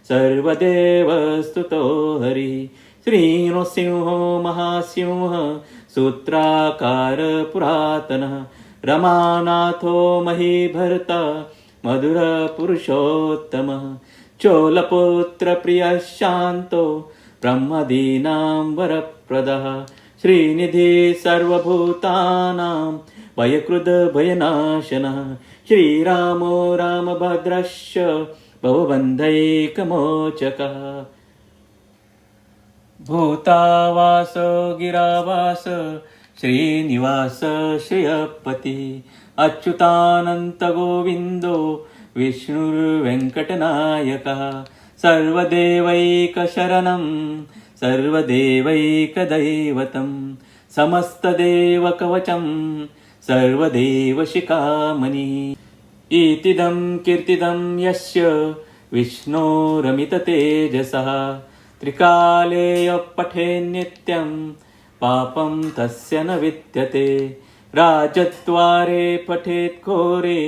सर्वदेवस्तुतो हरिः श्रीनृसिंहो महासिंह सूत्राकार पुरातनः रमानाथो महीभर्ता मधुरपुरुषोत्तमः चोलपुत्रप्रियः शान्तो ब्रह्मदीनां वरप्रदः श्रीनिधिः सर्वभूतानां भयकृद्भयनाशनः श्रीरामो रामभद्रश्च भवबन्धैकमोचकः भूतावास गिरावास श्रीनिवास श्रियपति अच्युतानन्तगोविन्दो विष्णुर्वेङ्कटनायकः सर्वदेवैकशरणं सर्वदेवैकदैवतं समस्तदेवकवचं सर्वदेवशिखामणि इतिदं कीर्तिदं यस्य विष्णोरमिततेजसः त्रिकाले पठेन्नित्यं पापं तस्य न विद्यते राजद्वारे पठेत् घोरे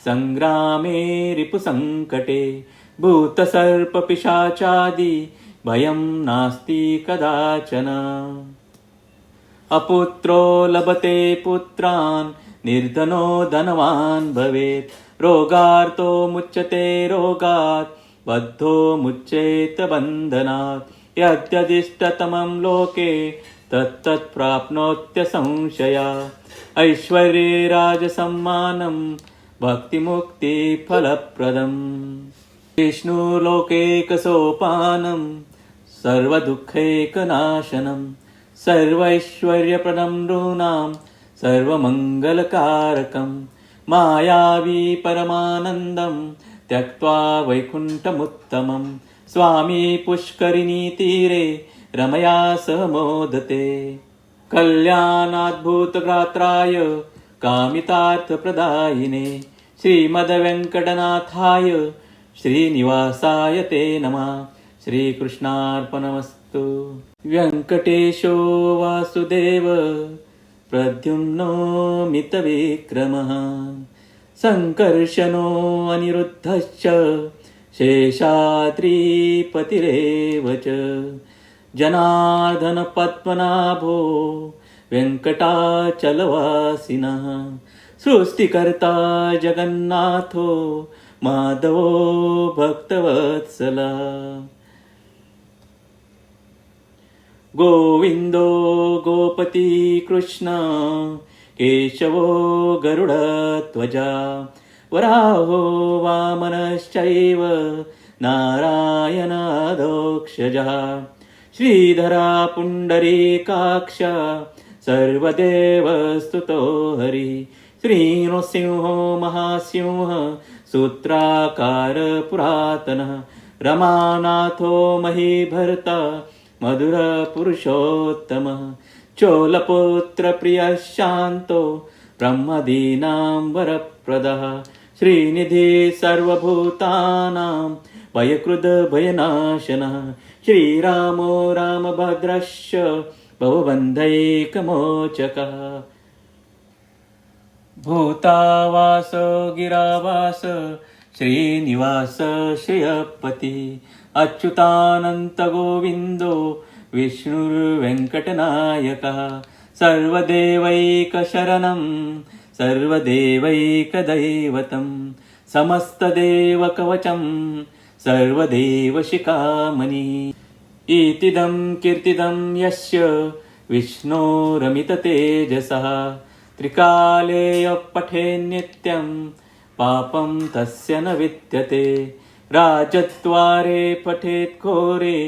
सङ्ग्रामे रिपुसङ्कटे भूतसर्पपिशाचादि भयं नास्ति कदाचन अपुत्रो लभते पुत्रान् निर्धनो धनवान् भवेत् रोगार्तो मुच्यते रोगात् बद्धो मुच्येत बन्धनात् यद्यदिष्टतमं लोके तत्तत् प्राप्नोत्य संशया ऐश्वर्ये राजसम्मानं भक्तिमुक्तिफलप्रदम् विष्णुलोकैकसोपानं सर्वदुःखैकनाशनं सर्वैश्वर्यप्रदं नृणां सर्वमङ्गलकारकं मायावी परमानन्दं त्यक्त्वा वैकुण्ठमुत्तमं स्वामी पुष्करिणी तीरे रमया सह मोदते कल्याणाद्भुतगात्राय कामितार्थप्रदायिने श्रीमद्वेङ्कटनाथाय श्रीनिवासाय ते नमः। श्रीकृष्णार्पणमस्तु। व्यङ्कटेशो वासुदेव प्रद्युम्नो मितविक्रमः सङ्कर्षणो अनिरुद्धश्च शेषाद्रिपतिरेव च जनार्दन पद्मनाभो वेङ्कटाचलवासिनः सृष्टिकर्ता जगन्नाथो माधवो भक्तवत्सला गोविन्दो गोपति कृष्ण केशवो गरुडध्वजा वराहो वामनश्चैव नारायणादोक्षजः श्रीधरा पुण्डरीकाक्ष सर्वदेवस्तुतो हरिः श्रीनृसिंहो महासिंह सूत्राकार पुरातनः रमानाथो महीभर्ता मधुरपुरुषोत्तमः चोलपुत्रप्रियः शान्तो ब्रह्मदीनां वरप्रदः श्रीनिधि सर्वभूतानां भयकृद्भयनाशनः श्रीरामो रामभद्रश्च भवबन्धैकमोचकः भूतावास गिरावास श्रीनिवास श्रियपति अच्युतानन्तगोविन्दो विष्णुर्वेङ्कटनायकः सर्वदेवैकशरणं सर्वदेवैकदैवतं समस्तदेवकवचं सर्वदेवशिखामणि इतिदं कीर्तिदं यस्य विष्णोरमिततेजसः त्रिकाले पठेन्नित्यं पापं तस्य न विद्यते राजद्वारे पठेत् घोरे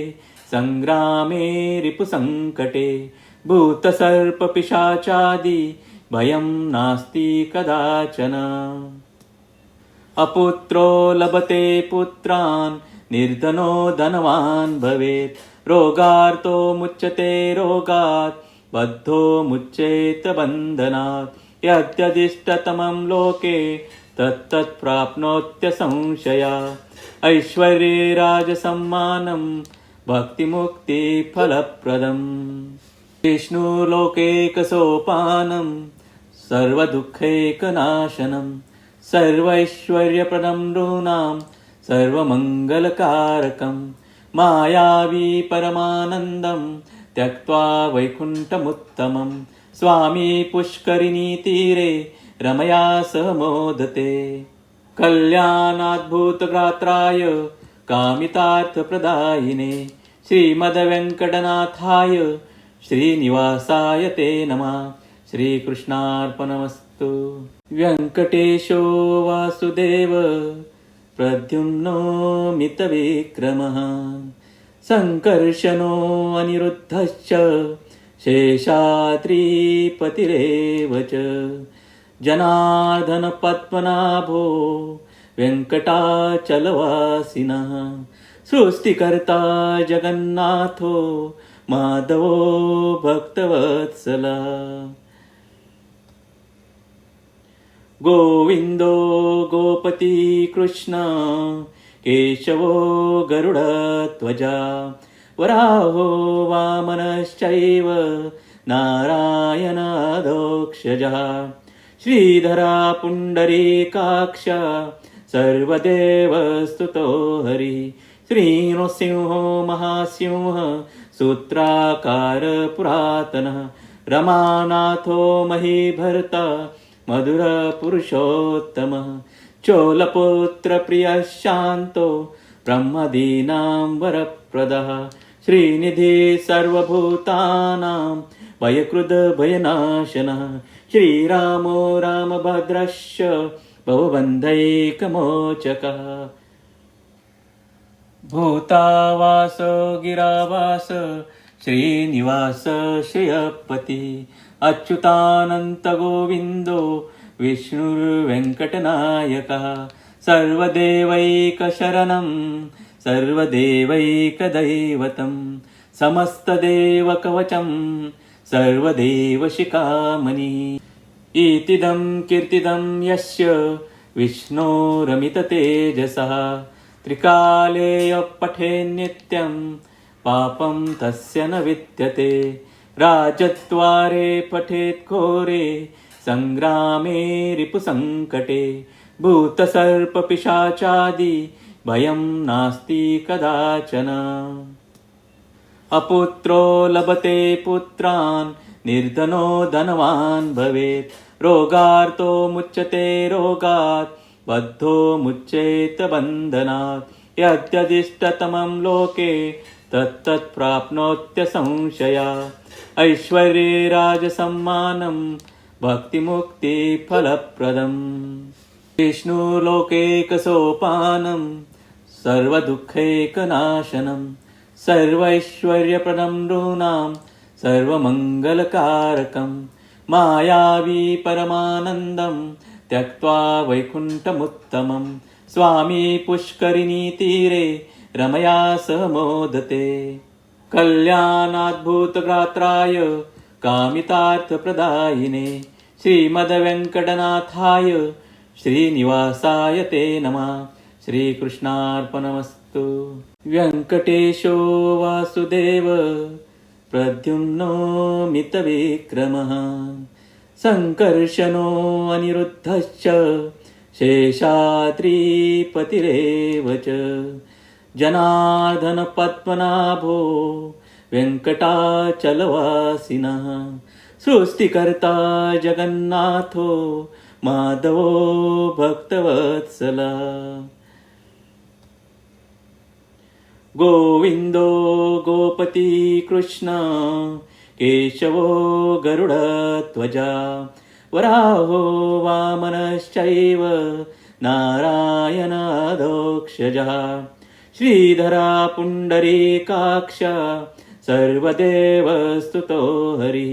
सङ्ग्रामे रिपुसङ्कटे भूतसर्पपिशाचादि भयं नास्ति कदाचन अपुत्रो लभते पुत्रान् निर्धनो धनवान् भवेत् रोगार्तो मुच्यते रोगात् बद्धो मुच्येत बन्धनात् यद्यदिष्टतमं लोके तत्तत् प्राप्नोत्य संशया ऐश्वर्ये राजसम्मानं भक्तिमुक्तिफलप्रदम् विष्णुलोकैकसोपानं सर्वदुःखैकनाशनं सर्वैश्वर्यप्रदं नृणां सर्वमङ्गलकारकं मायावी परमानन्दं त्यक्त्वा वैकुण्ठमुत्तमं स्वामी पुष्करिणी तीरे रमया सह मोदते कल्याणाद्भुतगात्राय कामितार्थप्रदायिने श्रीमद्वेङ्कटनाथाय श्रीनिवासाय ते नमः। श्रीकृष्णार्पणमस्तु। व्यङ्कटेशो वासुदेव प्रद्युम्नो मितविक्रमः सङ्कर्षणो अनिरुद्धश्च शेषाद्रिपतिरेव च जनार्दन पद्मनाभो वेङ्कटाचलवासिनः सृष्टिकर्ता जगन्नाथो माधवो भक्तवत्सला गोविन्दो गोपति कृष्ण केशवो गरुडध्वजा वराहो वामनश्चैव नारायणादोक्षजः श्रीधरा पुण्डरीकाक्ष सर्वदेवस्तुतो हरिः श्रीनृसिंहो महासिंह सूत्राकार पुरातनः रमानाथो महीभर्ता मधुरपुरुषोत्तमः चोलपुत्रप्रियः शान्तो ब्रह्मदीनां वरप्रदः श्रीनिधि सर्वभूतानां भयकृद्भयनाशनः श्रीरामो रामभद्रश्च भवबन्धैकमोचकः भूतावास गिरावास श्रीनिवास श्रियपति अच्युतानंत गोविंदो विष्णुर्वेङ्कटनायकः सर्वदेवैकशरणं सर्वदेवैकदैवतं समस्तदेवकवचं सर्वदेवशिखामणि इतिदं कीर्तिदं यस्य विष्णोरमिततेजसः त्रिकाले पठेन्नित्यं पापं तस्य न विद्यते राजद्वारे पठेत् घोरे संग्रामे रिपुसङ्कटे भूतसर्पपिशाचादि भयं नास्ति कदाचन अपुत्रो लभते पुत्रान् निर्धनो धनवान् भवेत् रोगार्तो मुच्यते रोगात् बद्धो मुच्येत बन्धनात् यद्यदिष्टतमं लोके तत्तत् प्राप्नोत्य संशया ऐश्वर्ये राजसम्मानं भक्तिमुक्तिफलप्रदम् विष्णुलोकैकसोपानं सर्वदुःखैकनाशनं सर्वैश्वर्यप्रदं नृणां सर्वमङ्गलकारकं मायावी परमानन्दं त्यक्त्वा वैकुण्ठमुत्तमं स्वामी पुष्करिणीतीरे रमया सह मोदते कल्याणाद्भुतगात्राय कामितार्थप्रदायिने श्रीमद्वेङ्कटनाथाय श्रीनिवासाय ते नमः श्रीकृष्णार्पणमस्तु व्यङ्कटेशो वासुदेव प्रद्युम्नो मितविक्रमः सङ्कर्षणो अनिरुद्धश्च शेषाद्रिपतिरेव च जनार्दन पद्मनाभो वेङ्कटाचलवासिनः सृष्टिकर्ता जगन्नाथो माधवो भक्तवत्सला गोविन्दो गोपति कृष्ण केशवो गरुडध्वजा वराहो वामनश्चैव नारायणादोक्षजः श्रीधरा पुण्डरीकाक्ष सर्वदेवस्तुतो हरिः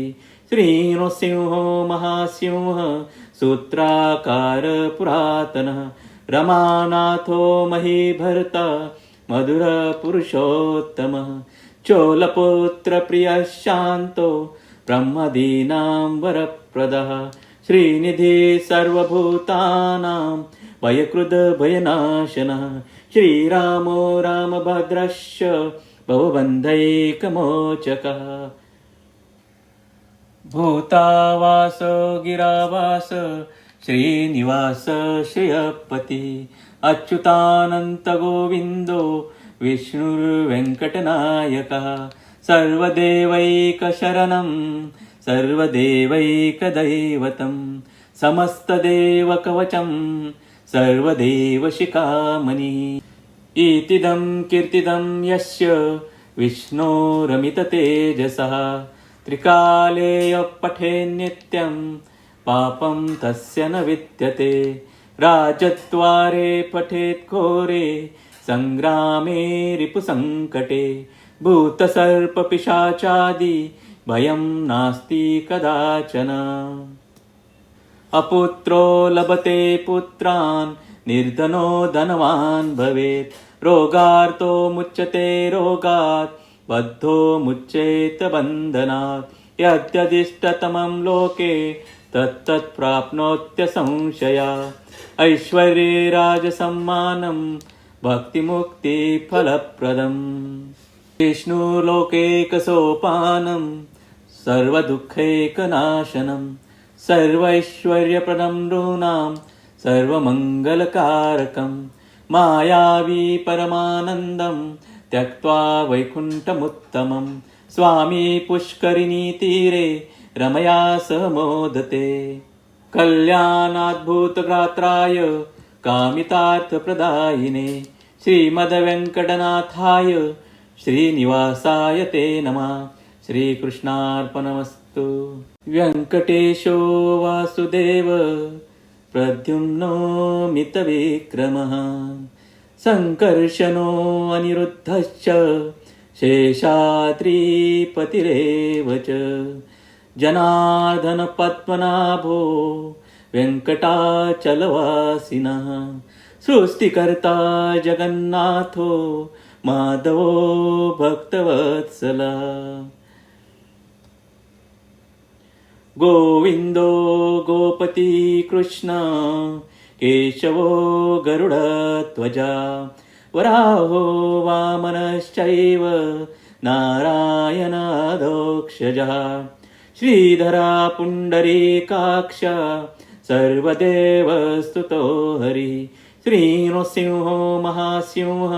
श्रीनृसिंहो महासिंह सूत्राकार पुरातनः रमानाथो महीभर्ता मधुरपुरुषोत्तमः चोलपुत्रप्रियः शान्तो ब्रह्मदीनां वरप्रदः श्रीनिधिः सर्वभूतानां भयकृद्भयनाशनः श्रीरामो रामभद्रश्च भवबन्धैकमोचकः भूतावास गिरावास श्रीनिवास श्रियपति अच्युतानन्त गोविन्दो विष्णुर्वेङ्कटनायकः सर्वदेवैकशरणं सर्वदेवैकदैवतं समस्तदेवकवचं सर्वदेवशिखामणि इतिदं कीर्तिदं यस्य विष्णोरमिततेजसः त्रिकाले पठेन्नित्यं पापं तस्य न विद्यते राजद्वारे पठेत् घोरे संग्रामे रिपुसङ्कटे भूतसर्पपिशाचादि भयं नास्ति कदाचन अपुत्रो लभते पुत्रान् निर्धनो धनवान् भवेत् रोगार्तो मुच्यते रोगात् बद्धो मुच्येत बन्धनात् यद्यदिष्टतमं लोके तत्तत् प्राप्नोत्य संशया ऐश्वर्ये राजसम्मानं भक्तिमुक्तिफलप्रदम् विष्णुलोकैकसोपानं सर्वदुःखैकनाशनं सर्वैश्वर्यप्रदं नृणां सर्वमङ्गलकारकं मायावी परमानन्दं त्यक्त्वा वैकुण्ठमुत्तमं स्वामी पुष्करिणीतीरे रमया सह मोदते कल्याणाद्भुतगात्राय कामितार्थप्रदायिने श्रीमद्वेङ्कटनाथाय श्रीनिवासाय ते नमः श्रीकृष्णार्पणमस्तु व्यङ्कटेशो वासुदेव प्रद्युम्नो मितविक्रमः सङ्कर्षणो अनिरुद्धश्च शेषाद्रिपतिरेव च जनार्दन पद्मनाभो वेङ्कटाचलवासिनः सृष्टिकर्ता जगन्नाथो माधवो भक्तवत्सला गोविन्दो गोपति कृष्ण केशवो गरुडध्वजा वराहो वामनश्चैव नारायणादोक्षजः श्रीधरा पुण्डरीकाक्ष सर्वदेवस्तुतो हरिः श्रीनृसिंहो महासिंह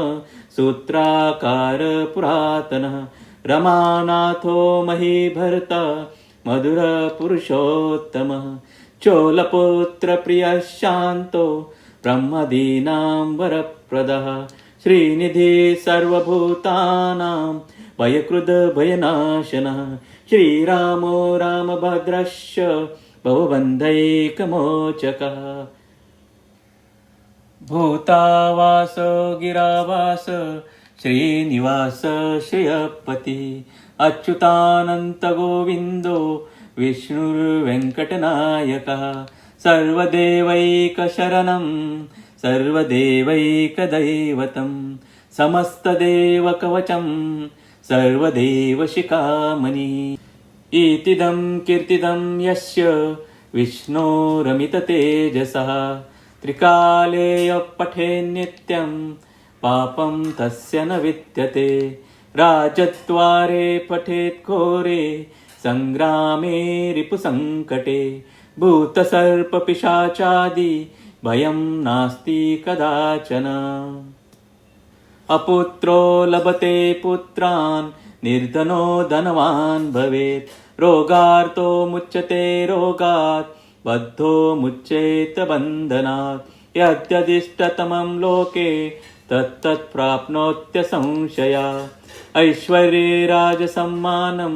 सूत्राकार पुरातनः रमानाथो महीभर्ता मधुरपुरुषोत्तमः चोलपुत्रप्रियः शान्तो ब्रह्मदीनां वरप्रदः श्रीनिधि सर्वभूतानां भयकृद्भयनाशनः श्रीरामो रामभद्रश्च भवबन्धैकमोचकः भूतावास गिरावास श्रीनिवास श्रियपति अच्युतानन्तगोविन्दो विष्णुर्वेङ्कटनायकः सर्वदेवैकशरणं सर्वदेवैकदैवतं समस्तदेवकवचं सर्वदेवशिखामणि इतिदं कीर्तिदं यस्य विष्णोरमिततेजसः त्रिकाले पठेन्नित्यं पापं तस्य न विद्यते राजद्वारे पठेत् घोरे सङ्ग्रामे रिपुसङ्कटे भूतसर्पपिशाचादि भयं नास्ति कदाचन अपुत्रो लभते पुत्रान् निर्धनो धनवान् भवेत् रोगार्तो मुच्यते रोगात् बद्धो मुच्येत बन्धनात् यद्यदिष्टतमं लोके तत्तत् प्राप्नोत्य संशया ऐश्वर्ये राजसम्मानं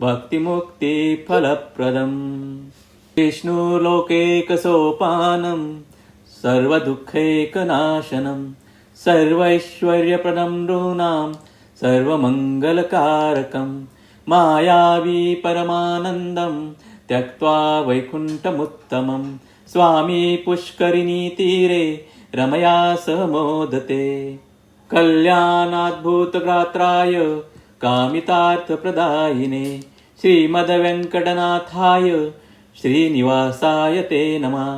भक्तिमुक्तिफलप्रदम् विष्णुलोकैकसोपानं सर्वदुःखैकनाशनं सर्वैश्वर्यप्रदं नृणां सर्वमङ्गलकारकं मायावी परमानन्दं त्यक्त्वा वैकुण्ठमुत्तमं स्वामी पुष्करिणीतीरे रमया सह मोदते कल्याणाद्भुतगात्राय कामितार्थप्रदायिने श्रीमद्वेङ्कटनाथाय श्रीनिवासाय ते नमः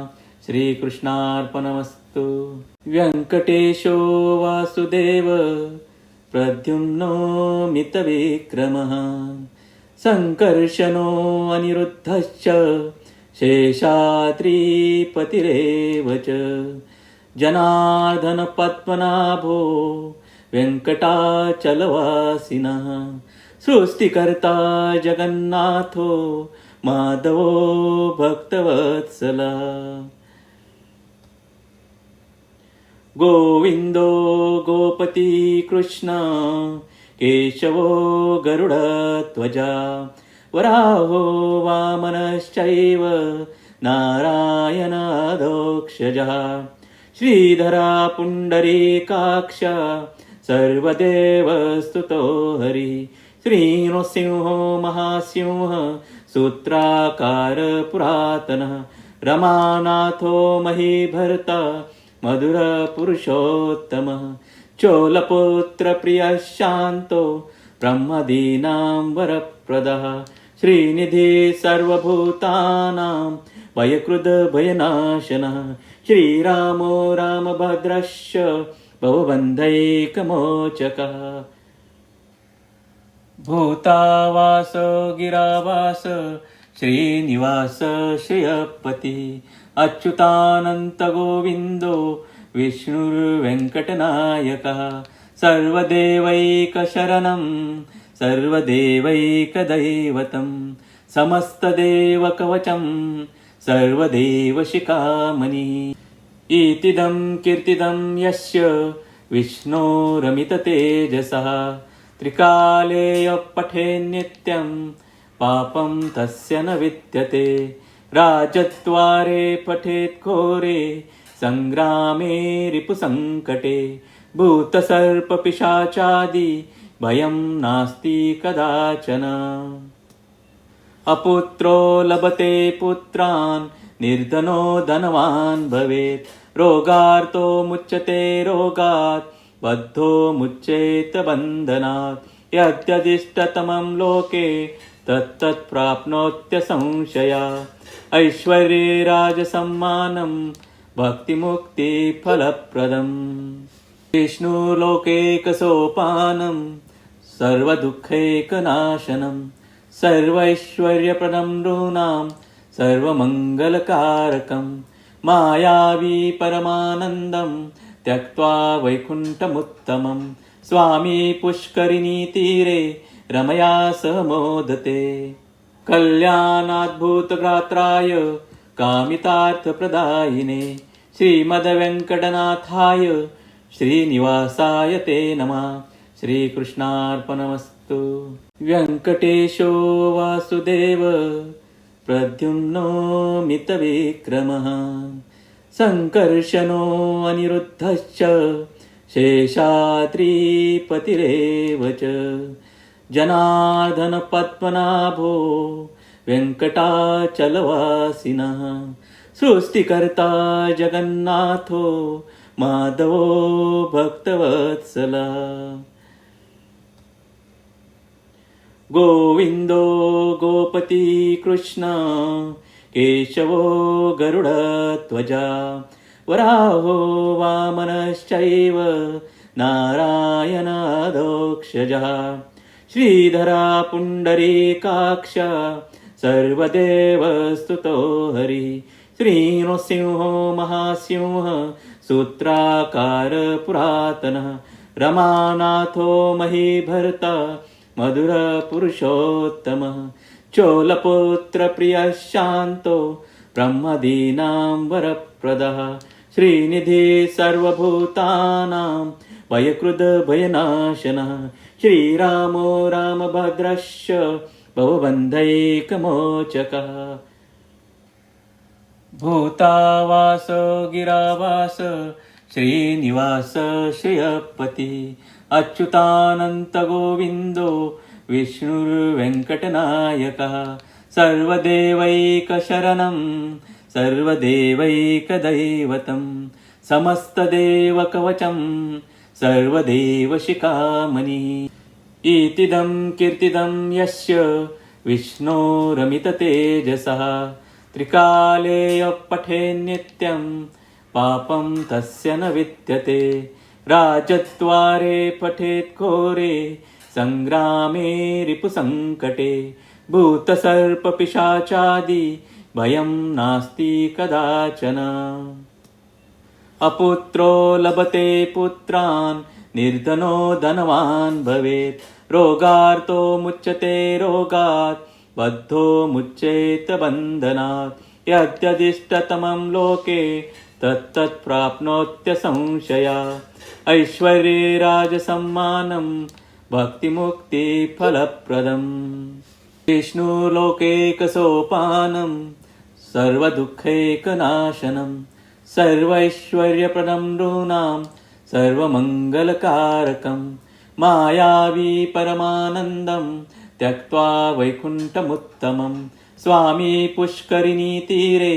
श्रीकृष्णार्पणमस्तु व्यङ्कटेशो वासुदेव प्रद्युम्नो मितविक्रमः सङ्कर्षणो अनिरुद्धश्च शेषाद्रिपतिरेव च जनार्दन पद्मनाभो वेङ्कटाचलवासिनः सृष्टिकर्ता जगन्नाथो माधवो भक्तवत्सला गोविन्दो गोपति कृष्ण केशवो गरुडध्वजा वराहो वामनश्चैव नारायणादोक्षजः श्रीधरा पुण्डरीकाक्ष सर्वदेवस्तुतो हरिः श्रीनृसिंहो महासिंह सूत्राकार पुरातनः रमानाथो महीभर्ता मधुरपुरुषोत्तमः चोलपुत्रप्रियः शान्तो ब्रह्मदीनां वरप्रदः श्रीनिधि सर्वभूतानां भयकृद्भयनाशनः श्रीरामो रामभद्रश्च भवबन्धैकमोचकः भूतावास गिरावास श्रीनिवास श्रियपति अच्युतानन्तगोविन्दो विष्णुर्वेङ्कटनायकः सर्वदेवैकशरणं सर्वदेवैकदैवतं समस्तदेवकवचं सर्वदेवशिखामणि इतिदं कीर्तिदं यस्य विष्णोरमिततेजसः त्रिकाले पठेन्नित्यं पापं तस्य न विद्यते राजद्वारे पठेत् घोरे सङ्ग्रामे रिपुसङ्कटे भूतसर्पपिशाचादि भयं नास्ति कदाचन अपुत्रो लभते पुत्रान् निर्धनो धनवान् भवेत् रोगार्तो मुच्यते रोगात् बद्धो मुच्येत बन्धनात् यद्यदिष्टतमं लोके तत्तत् प्राप्नोत्य संशया ऐश्वर्ये राजसम्मानं भक्तिमुक्तिफलप्रदम् विष्णुलोकैकसोपानं सर्वदुःखैकनाशनं सर्वैश्वर्यप्रदं नृणां सर्वमङ्गलकारकं मायावी परमानन्दं त्यक्त्वा वैकुण्ठमुत्तमं स्वामी पुष्करिणीतीरे रमया सह मोदते कल्याणाद्भुतगात्राय कामितार्थप्रदायिने श्रीमद्वेङ्कटनाथाय श्रीनिवासाय ते नमः श्रीकृष्णार्पणमस्तु व्यङ्कटेशो वासुदेव प्रद्युम्नो मितविक्रमः सङ्कर्षणो अनिरुद्धश्च शेषाद्रिपतिरेव च जनार्दनपद्मनाभो वेङ्कटाचलवासिनः सृष्टिकर्ता जगन्नाथो माधवो भक्तवत्सला गोविन्दो गोपति कृष्ण केशवो गरुडध्वजा वराहो वामनश्चैव नारायणादोक्षजः श्रीधरा पुण्डरीकाक्ष सर्वदेवस्तुतो हरिः श्रीनृसिंहो महासिंह सूत्राकार पुरातनः रमानाथो महीभर्ता मधुरपुरुषोत्तमः चोलपुत्रप्रियः शान्तो ब्रह्मदीनां वरप्रदः श्रीनिधि सर्वभूतानां भयकृद्भयनाशनः श्रीरामो रामभद्रश्च भवबन्धैकमोचकः भूतावास गिरावास श्रीनिवास श्रियपति अच्युतानन्तगोविन्दो विष्णुर्वेङ्कटनायकः सर्वदेवैकशरणं सर्वदेवैकदैवतं समस्तदेवकवचं सर्वदेवशिखामणिः इतिदं कीर्तिदं यस्य विष्णोरमिततेजसः त्रिकाले पठेन्नित्यं पापं तस्य न विद्यते राजद्वारे पठेत् घोरे सङ्ग्रामे रिपुसङ्कटे भूतसर्पपिशाचादि भयं नास्ति कदाचन अपुत्रो लभते पुत्रान् निर्धनो धनवान् भवेत् रोगार्तो मुच्यते रोगात् बद्धो मुच्येत बन्धनात् यद्यदिष्टतमं लोके तत्तत् प्राप्नोत्य संशया ऐश्वर्ये राजसम्मानं भक्तिमुक्तिफलप्रदम् विष्णुलोकैकसोपानं सर्वदुःखैकनाशनं सर्वैश्वर्यप्रदं नृणां सर्वमङ्गलकारकं मायावी परमानन्दं त्यक्त्वा वैकुण्ठमुत्तमं स्वामी पुष्करिणीतीरे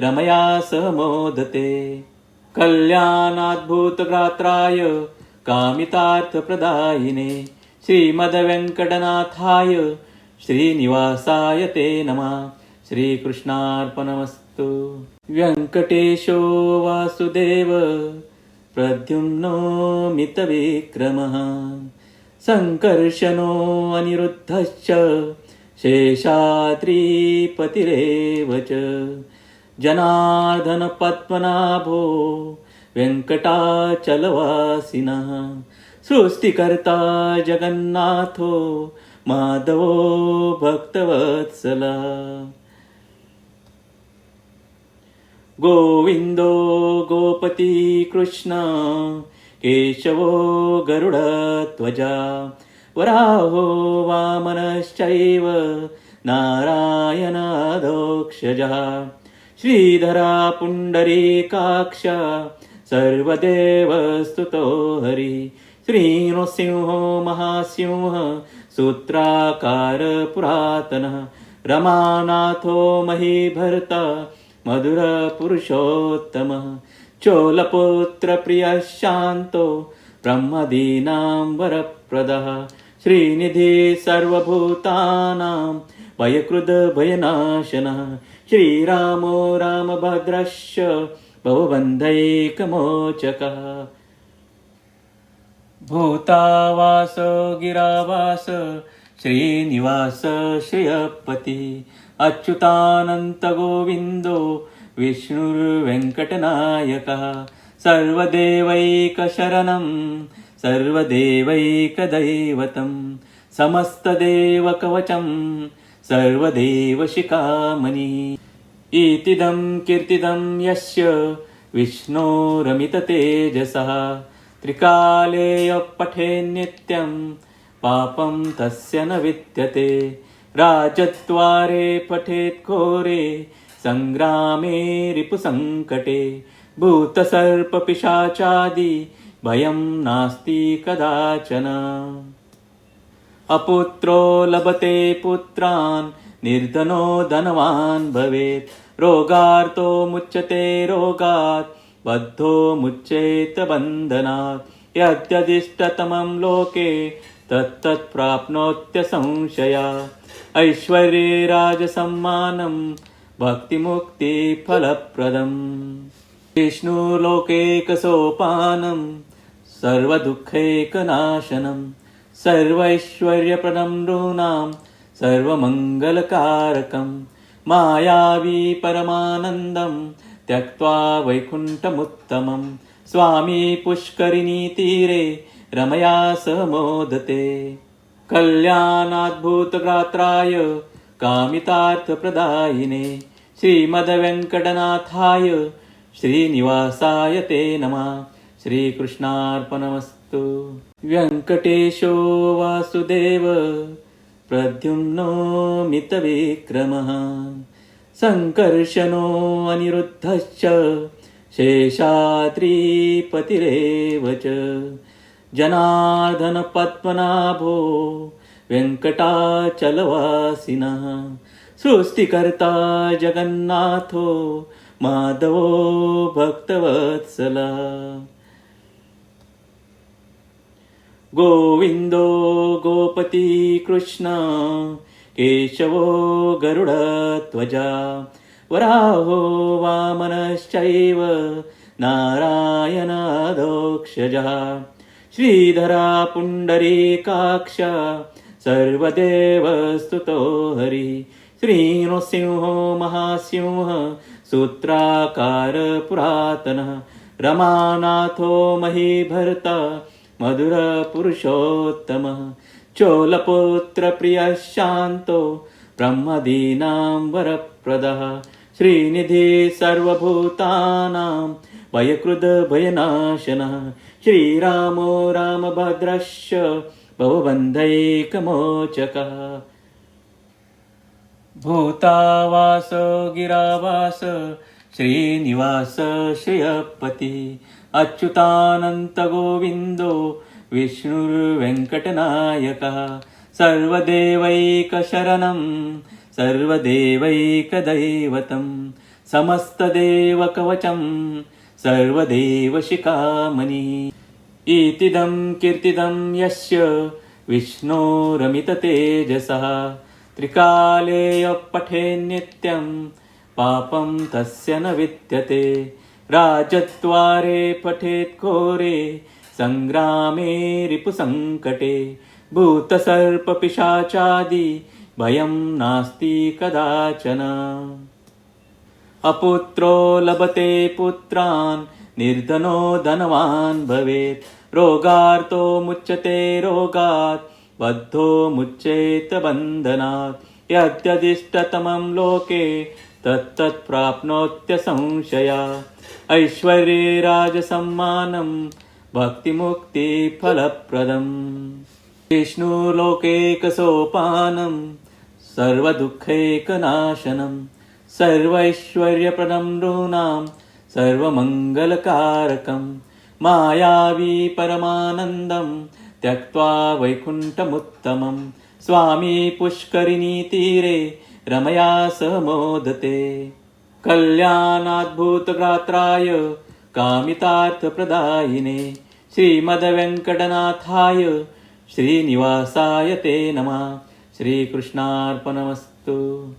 रमया सह मोदते कल्याणाद्भुतगात्राय कामितार्थप्रदायिने श्रीमद्वेङ्कटनाथाय श्रीनिवासाय ते नमः श्रीकृष्णार्पणमस्तु व्यङ्कटेशो वासुदेव प्रद्युम्नो मितविक्रमः सङ्कर्षणो अनिरुद्धश्च शेषाद्रिपतिरेव च जनार्दनपद्मनाभो वेङ्कटाचलवासिनः सृष्टिकर्ता जगन्नाथो माधवो भक्तवत्सला गोविन्दो गोपति कृष्ण केशवो गरुडध्वजा वराहो वामनश्चैव नारायणादोक्षजः श्रीधरा पुण्डरीकाक्ष सर्वदेवस्तुतो हरिः श्रीनृसिंहो महासिंह सूत्राकार पुरातनः रमानाथो महीभर्ता मधुरपुरुषोत्तमः चोलपुत्रप्रियः शान्तो ब्रह्मदीनां वरप्रदः श्रीनिधि सर्वभूतानां भयकृद्भयनाशनः श्रीरामो रामभद्रश्च भवबन्धैकमोचकः भूतावास गिरावास श्रीनिवास श्रियपति अच्युतानन्तगोविन्दो विष्णुर्वेङ्कटनायकः सर्वदेवैकशरणं सर्वदेवैकदैवतं समस्तदेवकवचं सर्वदेवशिखामणि इतिदं कीर्तिदं यस्य विष्णोरमिततेजसः त्रिकाले पठेन्नित्यं पापं तस्य न विद्यते राजद्वारे पठेत् घोरे संग्रामे रिपुसङ्कटे भूतसर्पपिशाचादि भयं नास्ति कदाचन अपुत्रो लभते पुत्रान् निर्धनो धनवान् भवेत् रोगार्तो मुच्यते रोगात् बद्धो मुच्येत बन्धनात् यद्यदिष्टतमं लोके तत्तत् प्राप्नोत्य संशया ऐश्वर्ये राजसम्मानं भक्तिमुक्तिफलप्रदम् विष्णुलोकैकसोपानं सर्वदुःखैकनाशनं सर्वैश्वर्यप्रदं नृणां सर्वमङ्गलकारकं मायावी परमानन्दं त्यक्त्वा वैकुण्ठमुत्तमं स्वामी पुष्करिणीतीरे रमया सह मोदते कल्याणाद्भुतगात्राय कामितार्थप्रदायिने श्रीमद्वेङ्कटनाथाय श्रीनिवासाय ते नमः श्रीकृष्णार्पणमस्तु व्यङ्कटेशो वासुदेव प्रद्युम्नो मितविक्रमः सङ्कर्षणो अनिरुद्धश्च शेषाद्रिपतिरेव च जनार्दनपद्मनाभो वेङ्कटाचलवासिनः सृष्टिकर्ता जगन्नाथो माधवो भक्तवत्सला गोविन्दो गोपति कृष्ण केशवो गरुडध्वजा वराहो वामनश्चैव नारायणादोक्षजः श्रीधरा पुण्डरीकाक्ष सर्वदेवस्तुतो हरिः श्रीनृसिंहो महासिंह सूत्राकार पुरातनः रमानाथो महीभर्ता मधुरपुरुषोत्तमः चोलपुत्रप्रियः शान्तो ब्रह्मदीनां वरप्रदः श्रीनिधि सर्वभूतानां भयकृद्भयनाशनः श्रीरामो रामभद्रश्च भवबन्धैकमोचकः भूतावास गिरावास श्रीनिवास श्रियपति अच्युतानन्तगोविन्दो विष्णुर्वेङ्कटनायकः सर्वदेवैकशरणं सर्वदेवैकदैवतं समस्तदेवकवचं सर्वदेवशिखामणि इतिदं कीर्तिदं यस्य विष्णोरमिततेजसः त्रिकाले पठेन्नित्यं पापं तस्य न विद्यते राजद्वारे पठेत् घोरे संग्रामे रिपुसङ्कटे भूतसर्पपिशाचादि भयं नास्ति कदाचन अपुत्रो लभते पुत्रान् निर्धनो धनवान् भवेत् रोगार्तो मुच्यते रोगात् बद्धो मुच्येत बन्धनात् यद्यदिष्टतमं लोके तत्तत् प्राप्नोत्य संशया ऐश्वर्ये राजसम्मानं भक्तिमुक्तिफलप्रदम् विष्णुलोकैकसोपानं सर्वदुःखैकनाशनं सर्वैश्वर्यप्रदं नृणां सर्वमङ्गलकारकं मायावी परमानन्दं त्यक्त्वा वैकुण्ठमुत्तमं स्वामी पुष्करिणीतीरे रमया सह मोदते कल्याणाद्भुतगात्राय कामितार्थप्रदायिने श्रीमद्वेङ्कटनाथाय श्रीनिवासाय ते नमः. श्रीकृष्णार्पणमस्तु.